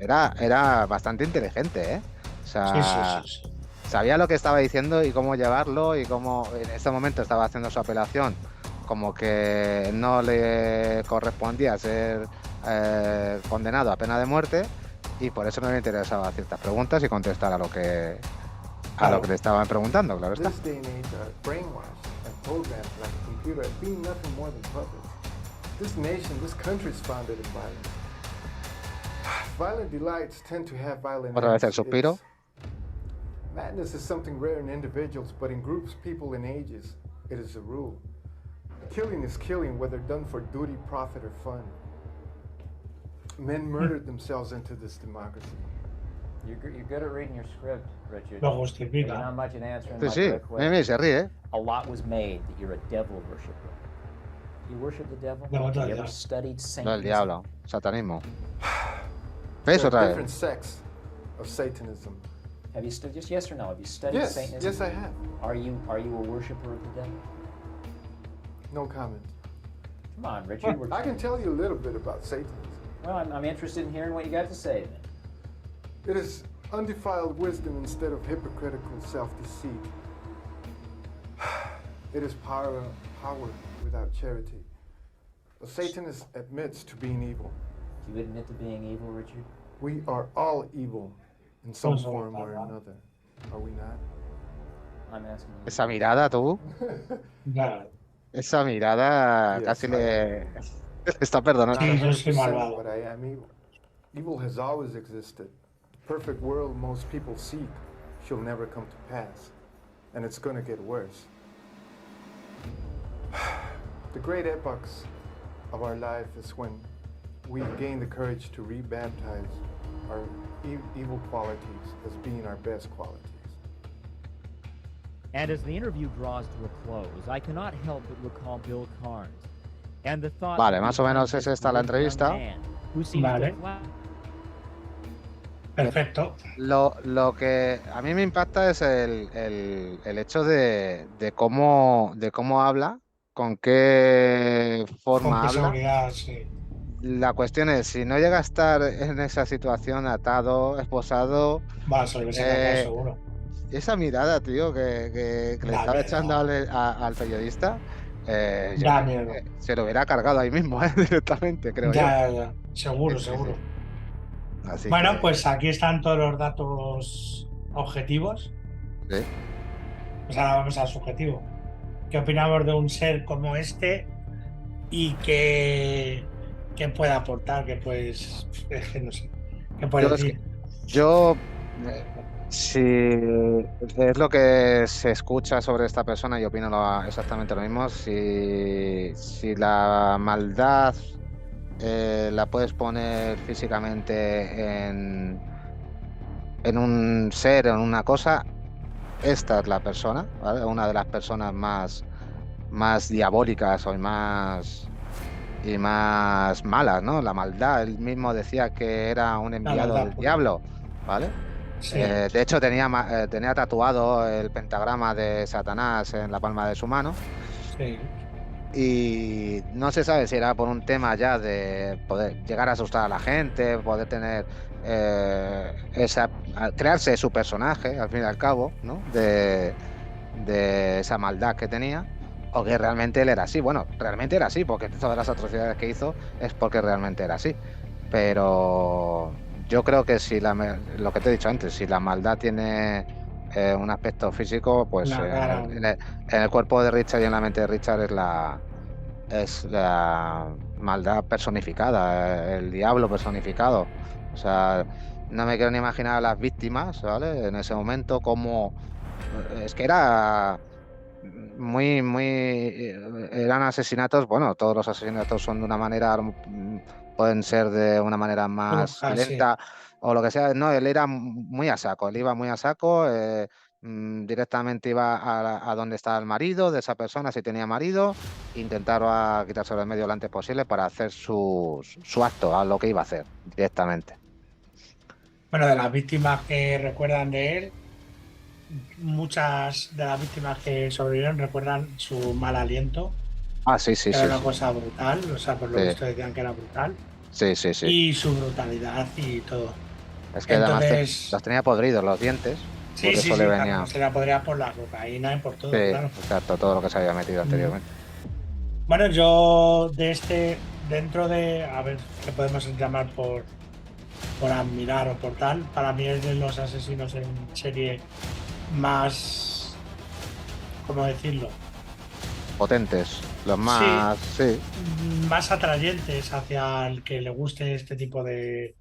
era bastante inteligente, ¿eh? O sea, Sí. sabía lo que estaba diciendo y cómo llevarlo y cómo en este momento estaba haciendo su apelación, como que no le correspondía ser condenado a pena de muerte y por eso no le interesaba ciertas preguntas y contestar a lo que le estaban preguntando, claro está. this day and age are brainwashed and programmed like a computer as being nothing more than puppets. This nation, this country is founded in violence. Violent delights tend to have violent Otra vez el ends. suspiro. Madness is something rare in individuals, but in groups, people, and ages, it is a rule. Killing is killing, whether done for duty, profit, or fun. Men murdered themselves into this democracy. You're good at reading your script, Richard. Lo You're justifica. not much in answering Sí, my sí, quick question. mira, se ríe. A lot was made that you're a devil worshiper. You worship the devil? No, Have you no, ever no. studied Lo Satanism? del diablo, satanismo. There ¿Ves are otra different vez? sects of Satanism. Have you studied, just yes or no, have you studied Yes, Satanism? yes, I have. Are you a worshiper of the devil? No comment. Come on, Richard. I can tell you a little bit about Satanism. Well, I'm interested in hearing what you got to say then. It is undefiled wisdom instead of hypocritical self-deceit. It is power without charity. A Satanist admits to being evil. Do you admit to being evil, Richard? We are all evil in some Pues, form or another. Are we not? I'm asking you. Esa mirada, tú, Claro. esa mirada Yes, casi I le está perdonando. Sí, yo soy 100%, malvado. but I am evil. Evil has always existed. The perfect world most people seek shall never come to pass, and it's going to get worse. The great epochs of our life is when we gain the courage to rebaptize our evil qualities as being our best qualities. And as the interview draws to a close, I cannot help but recall Bill Carnes and the thought Vale, that más o behind menos this es esta la great young entrevista. man who seems Vale. to fly- Perfecto. Lo que a mí me impacta es el hecho de cómo habla, con qué Con forma qué habla. seguridad, sí. La cuestión es, si no llega a estar en esa situación atado, esposado, Va a salir seguro. esa mirada, tío, que le Da estaba miedo. echando al periodista, yo Da creo miedo. que se lo hubiera cargado ahí mismo, directamente, creo yo. Ya. Seguro, Sí, sí, seguro. Así Bueno, que, pues aquí están todos los datos objetivos. sí. Pues ahora vamos al subjetivo. ¿Qué opinamos de un ser como este y qué puede aportar? Que pues, es que no sé. ¿Qué puede Yo es decir? Yo, si es lo que se escucha sobre esta persona, yo opino exactamente lo mismo. Si la maldad la puedes poner físicamente en un ser, en una cosa, esta es la persona, ¿vale? Una de las personas más diabólicas o más malas, ¿no? La maldad. Él mismo decía que era un enviado maldad del pura. diablo, ¿vale? Sí. De hecho, tenía tatuado el pentagrama de Satanás en la palma de su mano. Sí. Y no se sabe si era por un tema ya de poder llegar a asustar a la gente, poder tener crearse su personaje, al fin y al cabo, ¿no? De esa maldad que tenía, o que realmente él era así. Bueno, realmente era así, porque todas las atrocidades que hizo es porque realmente era así. Pero yo creo que si lo que te he dicho antes, si la maldad tiene un aspecto físico, pues en el cuerpo de Richard y en la mente de Richard es la maldad personificada, el diablo personificado. O sea, no me quiero ni imaginar a las víctimas, ¿vale? En ese momento, como es que era eran asesinatos, bueno, todos los asesinatos son de una manera, pueden ser de una manera más lenta o lo que sea. No, él era muy a saco, él iba muy a saco, directamente iba a donde estaba el marido de esa persona, si tenía marido, intentaba quitárselo de medio lo antes posible para hacer su acto, a lo que iba a hacer directamente. Bueno, de las víctimas que recuerdan de él, muchas de las víctimas que sobrevivieron recuerdan su mal aliento. Sí. Era una cosa brutal, o sea, por lo visto decían que era brutal. Sí. Y su brutalidad y todo. Es que entonces, además los tenía podridos los dientes. Sí, claro, se la podría por la cocaína y por todo, claro. Exacto, todo lo que se había metido anteriormente. Bueno, yo dentro de, a ver, ¿qué podemos llamar por admirar o por tal? Para mí es de los asesinos en serie más, ¿cómo decirlo? Potentes, los más, más atrayentes hacia el que le guste este tipo de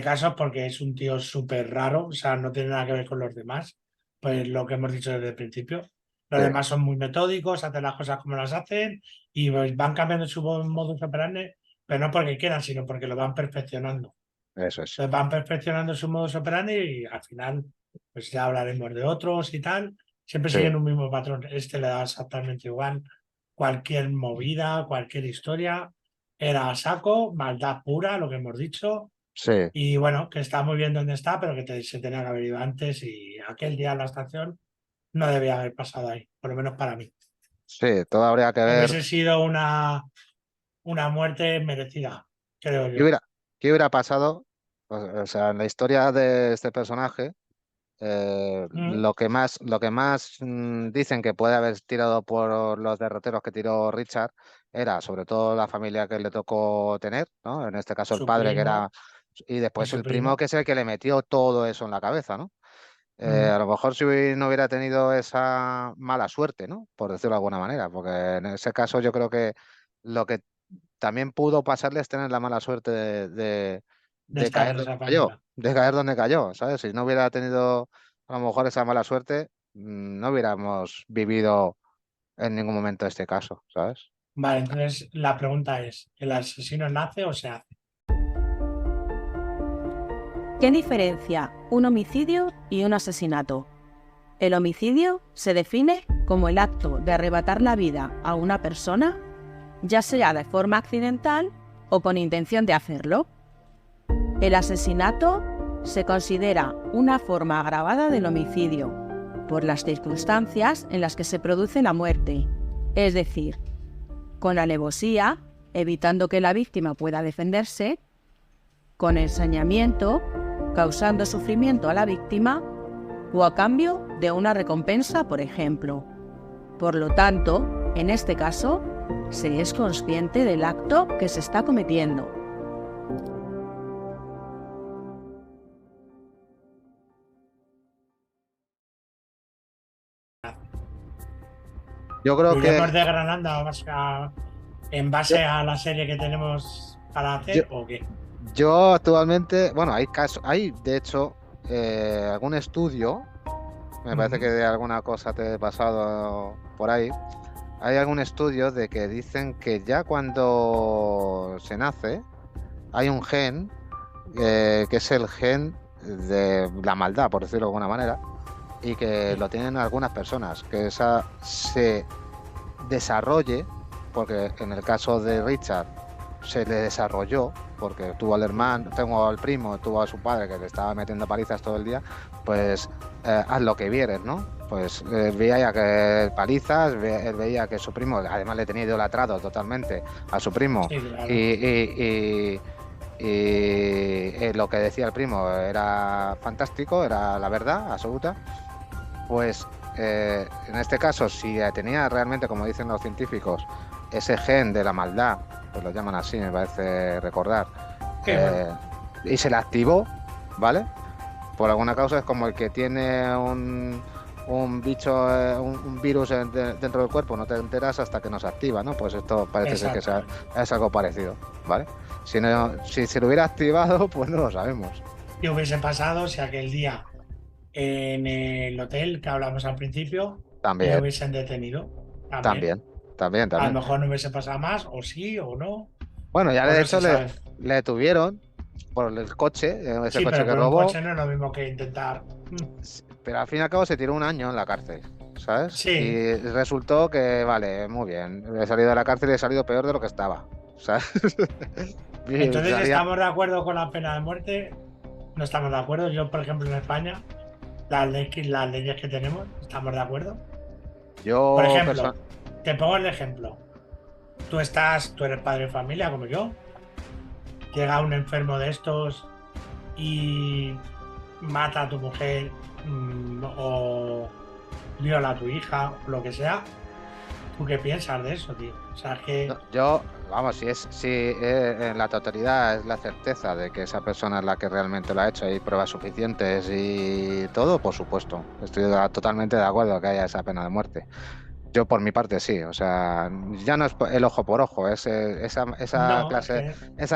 casos, porque es un tío súper raro, o sea, no tiene nada que ver con los demás, pues lo que hemos dicho desde el principio. Los demás son muy metódicos, hacen las cosas como las hacen y van cambiando su modus operandi, pero no porque quieran, sino porque lo van perfeccionando. Eso es. Entonces van perfeccionando su modus operandi y al final, pues ya hablaremos de otros y tal. Siempre siguen un mismo patrón. Este le da exactamente igual. Cualquier movida, cualquier historia, era a saco, maldad pura, lo que hemos dicho. Sí. Y bueno, que está muy bien donde está, pero que se tenía que haber ido antes y aquel día en la estación no debía haber pasado ahí, por lo menos para mí. Sí, todo habría que ver. Hubiese sido una muerte merecida, creo yo. ¿Qué hubiera pasado? O sea, en la historia de este personaje, lo que más dicen que puede haber tirado por los derroteros que tiró Richard era sobre todo la familia que le tocó tener, ¿no? En este caso el padre, que era, y después el primo, que es el que le metió todo eso en la cabeza, ¿no? A lo mejor si no hubiera tenido esa mala suerte, ¿no? Por decirlo de alguna manera, porque en ese caso yo creo que lo que también pudo pasarle es tener la mala suerte de caer donde cayó, ¿sabes? Si no hubiera tenido a lo mejor esa mala suerte, no hubiéramos vivido en ningún momento este caso, ¿sabes? Vale, entonces la pregunta es, ¿el asesino nace o se hace? ¿Qué diferencia un homicidio y un asesinato? El homicidio se define como el acto de arrebatar la vida a una persona, ya sea de forma accidental o con intención de hacerlo. El asesinato se considera una forma agravada del homicidio, por las circunstancias en las que se produce la muerte, es decir, con alevosía, evitando que la víctima pueda defenderse, con ensañamiento, causando sufrimiento a la víctima, o a cambio de una recompensa, por ejemplo. Por lo tanto, en este caso, se es consciente del acto que se está cometiendo. Yo creo que ¿Iremos desgranando en base a la serie que tenemos para hacer o qué? Yo actualmente, bueno, hay de hecho algún estudio, me parece que de alguna cosa te he pasado por ahí, hay algún estudio de que dicen que ya cuando se nace hay un gen que es el gen de la maldad, por decirlo de alguna manera, y que lo tienen algunas personas, que esa se desarrolle, porque en el caso de Richard se le desarrolló, porque tuvo al hermano, tengo al primo, tuvo a su padre que le estaba metiendo palizas todo el día, pues haz lo que vieres, ¿no? Pues veía que palizas, él veía que su primo, además le tenía idolatrado totalmente a su primo, sí, claro. Y lo que decía el primo era fantástico, era la verdad absoluta. Pues en este caso, si tenía realmente, como dicen los científicos, ese gen de la maldad, pues lo llaman así, me parece recordar, y se le activó, ¿vale? Por alguna causa es como el que tiene un bicho, un virus dentro del cuerpo, no te enteras hasta que no se activa, ¿no? Pues esto parece ser que es algo parecido, ¿vale? Si se lo hubiera activado, pues no lo sabemos. ¿Qué hubiese pasado si aquel día en el hotel que hablamos al principio le hubiesen detenido? También. A lo mejor no hubiese pasado más, o sí, o no. Bueno, ya de hecho le detuvieron por el coche, ese coche que robó. Un coche no es lo mismo que intentar. Pero al fin y al cabo se tiró un año en la cárcel, ¿sabes? Sí. Y resultó que, vale, muy bien. He salido de la cárcel y he salido peor de lo que estaba, ¿sabes? Entonces, ¿estamos de acuerdo con la pena de muerte? No estamos de acuerdo. Yo, por ejemplo, en España, las leyes que tenemos, ¿estamos de acuerdo? Yo, por ejemplo, te pongo el ejemplo. Tú eres padre de familia como yo. Llega un enfermo de estos y mata a tu mujer o viola a tu hija o lo que sea. ¿Tú qué piensas de eso, tío? O sea, es que... Yo, vamos, si en la totalidad es la certeza de que esa persona es la que realmente lo ha hecho, hay pruebas suficientes y todo, por supuesto. Estoy totalmente de acuerdo que haya esa pena de muerte. Yo por mi parte sí, o sea, ya no es el ojo por ojo, esa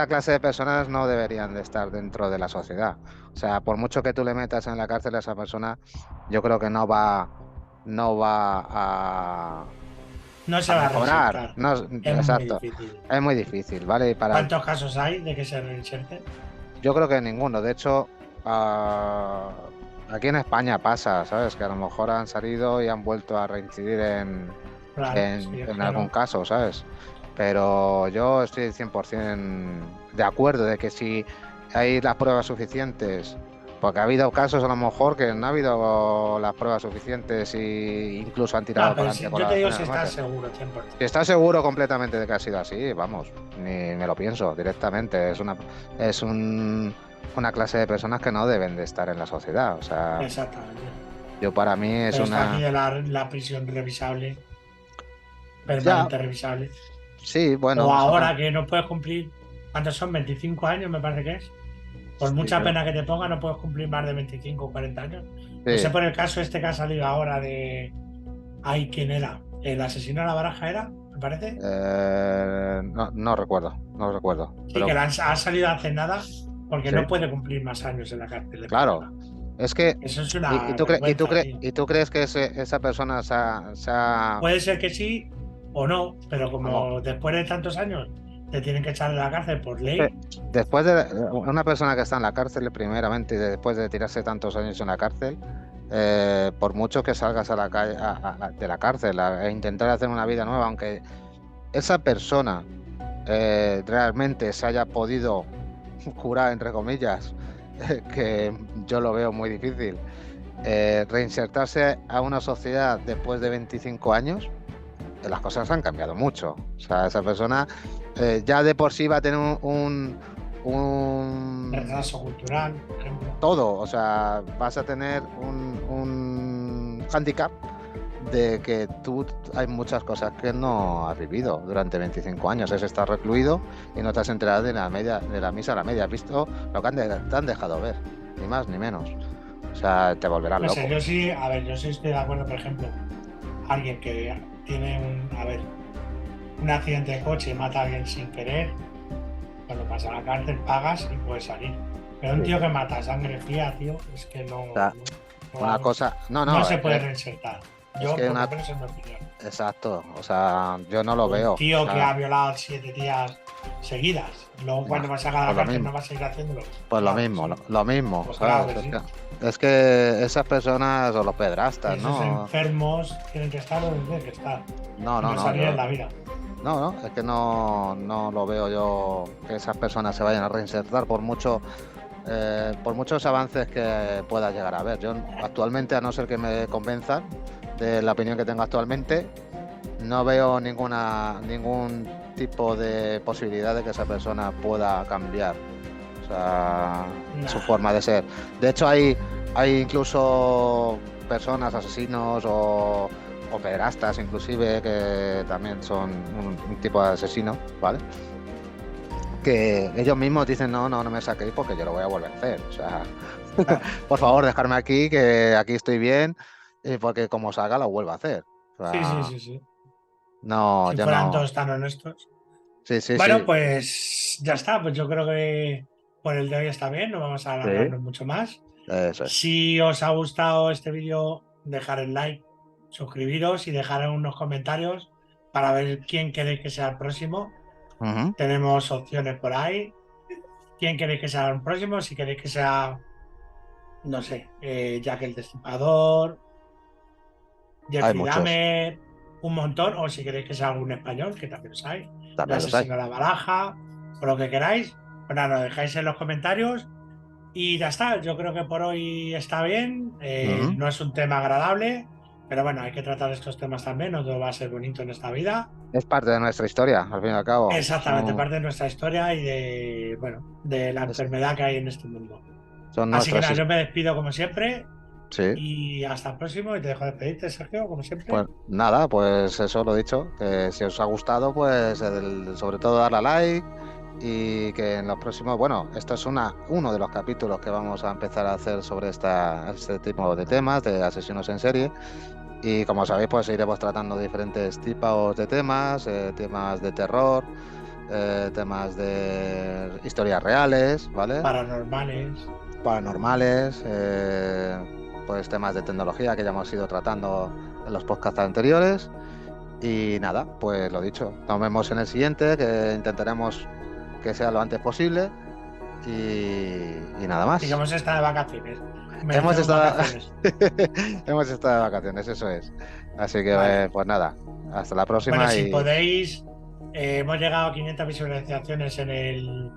clase de personas no deberían de estar dentro de la sociedad. O sea, por mucho que tú le metas en la cárcel a esa persona, yo creo que no se va a mejorar. No, exacto. Es muy difícil, ¿vale? ¿Cuántos casos hay de que se reinserten? Yo creo que ninguno. De hecho, aquí en España pasa, ¿sabes? Que a lo mejor han salido y han vuelto a reincidir en algún caso, ¿sabes? Pero yo estoy 100% de acuerdo de que si hay las pruebas suficientes, porque ha habido casos a lo mejor que no ha habido las pruebas suficientes e incluso han tirado para adelante. Yo te digo si estás seguro, 100%. Si estás seguro completamente de que ha sido así, vamos, ni me lo pienso directamente. Es una clase de personas que no deben de estar en la sociedad, o sea... Exactamente. Yo para mí es pero una... Está aquí de la prisión revisable, permanente revisable. Sí, bueno... O ahora que no puedes cumplir, ¿cuántos son? 25 años me parece que es. Por mucha pena que te ponga, no puedes cumplir más de 25 o 40 años. Sí. No sé por el caso este que ha salido ahora de... Ay, ¿quién era? ¿El asesino de la baraja era? ¿Me parece? No recuerdo. Sí, pero... que ha salido hace nada porque no puede cumplir más años en la cárcel. Claro. Es que... Eso es una ¿Y tú crees que esa persona se ha... Puede ser que sí o no, pero como después de tantos años te tienen que echar de la cárcel por ley. Después de una persona que está en la cárcel, primeramente, después de tirarse tantos años en la cárcel, por mucho que salgas a la calle, de la cárcel e intentar hacer una vida nueva, aunque esa persona realmente se haya podido curar, entre comillas, que yo lo veo muy difícil, reinsertarse a una sociedad después de 25 años, las cosas han cambiado mucho. O sea, esa persona ya de por sí va a tener un retraso cultural, por ejemplo. Todo, o sea, vas a tener un hándicap de que tú hay muchas cosas que no has vivido durante 25 años. Es estar recluido y no te has enterado de la misa a la media. Has visto lo que te han dejado ver, ni más ni menos. O sea, te volverás loco. Yo sí estoy de acuerdo, por ejemplo, alguien que tiene un accidente de coche y mata a alguien sin querer, cuando pasa a la cárcel pagas y puedes salir. Pero un tío que mata a sangre fría, tío, es que no... Una cosa... No se puede reinsertar. Yo, es por menos en mi opinión. Exacto, o sea, yo no lo veo. Un tío que ha violado 7 tías seguidas, luego cuando va a sacar a la cárcel no va a seguir haciéndolo. Pues lo mismo, pues ¿sabes? Claro que es que esas personas o los pedrastas, esos enfermos tienen que estar donde tienen que estar. No salir en la vida. No, es que no lo veo yo que esas personas se vayan a reinsertar por muchos avances que pueda llegar a haber. Yo actualmente, a no ser que me convenzan de la opinión que tengo actualmente, no veo ningún tipo de posibilidad de que esa persona pueda cambiar, o sea, su forma de ser. De hecho, hay incluso personas, asesinos o pederastas inclusive, que también son un tipo de asesino, ¿vale? que ellos mismos dicen, no me saquéis porque yo lo voy a volver a hacer. O sea, por favor, dejarme aquí, que aquí estoy bien, porque como salga lo vuelvo a hacer. O sea, Sí. No, si yo fueran no. todos tan honestos. Sí. Bueno, pues ya está. Pues yo creo que por el de hoy está bien. No vamos a alargarnos mucho más. Eso es. Si os ha gustado este vídeo, dejar el like, suscribiros y dejar unos comentarios para ver quién queréis que sea el próximo. Tenemos opciones por ahí. ¿Quién queréis que sea el próximo? Si queréis que sea, no sé, Jack el Destripador, Jeffrey Dahmer, un montón, o si queréis que sea algún español, que también los hay, el asesino de la baraja, o lo que queráis, pues nada, lo dejáis en los comentarios y ya está. Yo creo que por hoy está bien. No es un tema agradable, pero bueno, hay que tratar estos temas también, no todo va a ser bonito en esta vida. Es parte de nuestra historia, al fin y al cabo. Exactamente, parte de nuestra historia y de la enfermedad que hay en este mundo. Así que nada, yo me despido como siempre. Sí. Y hasta el próximo, y te dejo despedirte, Sergio, como siempre. Pues nada, pues eso lo he dicho, que si os ha gustado, pues sobre todo darle a like y que en los próximos, bueno, esto es uno de los capítulos que vamos a empezar a hacer sobre este tipo de temas, de asesinos en serie. Y como sabéis, pues iremos tratando diferentes tipos de temas, temas de terror, temas de historias reales, ¿vale? Paranormales, pues temas de tecnología que ya hemos ido tratando en los podcasts anteriores. Y nada, pues lo dicho, nos vemos en el siguiente, que intentaremos que sea lo antes posible. Y nada más. Y que hemos estado de vacaciones. Hemos estado de vacaciones, eso es. Así que vale. Pues nada, hasta la próxima. Bueno, si podéis, hemos llegado a 500 visualizaciones en el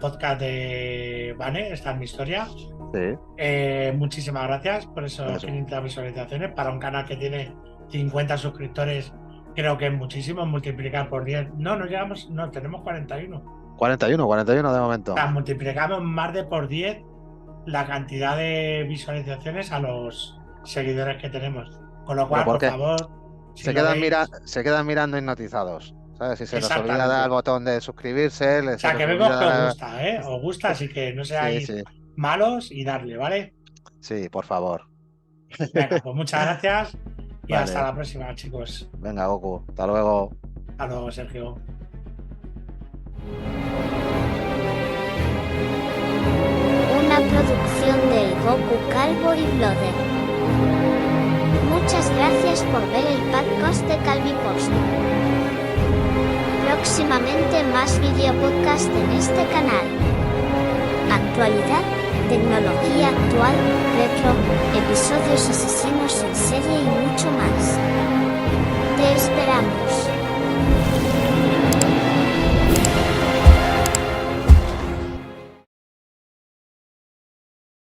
podcast de Vane, esta es mi historia. Sí. Muchísimas gracias por esos 500 visualizaciones. Para un canal que tiene 50 suscriptores, creo que es muchísimo. Multiplicar por 10. No llegamos, no, tenemos 41. 41 de momento. O sea, multiplicamos más de por 10 la cantidad de visualizaciones a los seguidores que tenemos. Con lo cual, por favor, si se quedan mirando hipnotizados. ¿Sabes? Si se les olvida dar al botón de suscribirse. O sea, que vemos que os gusta, ¿eh? Os gusta, así que no seáis malos y darle, ¿vale? Sí, por favor. Venga, pues muchas gracias y hasta la próxima, chicos. Venga, Goku. Hasta luego. Hasta luego, Sergio. Una producción de Goku Calvo y Blooder. Muchas gracias por ver el podcast de Calvipost. Próximamente más videopodcast en este canal. Actualidad, tecnología actual, retro, episodios asesinos en serie y mucho más.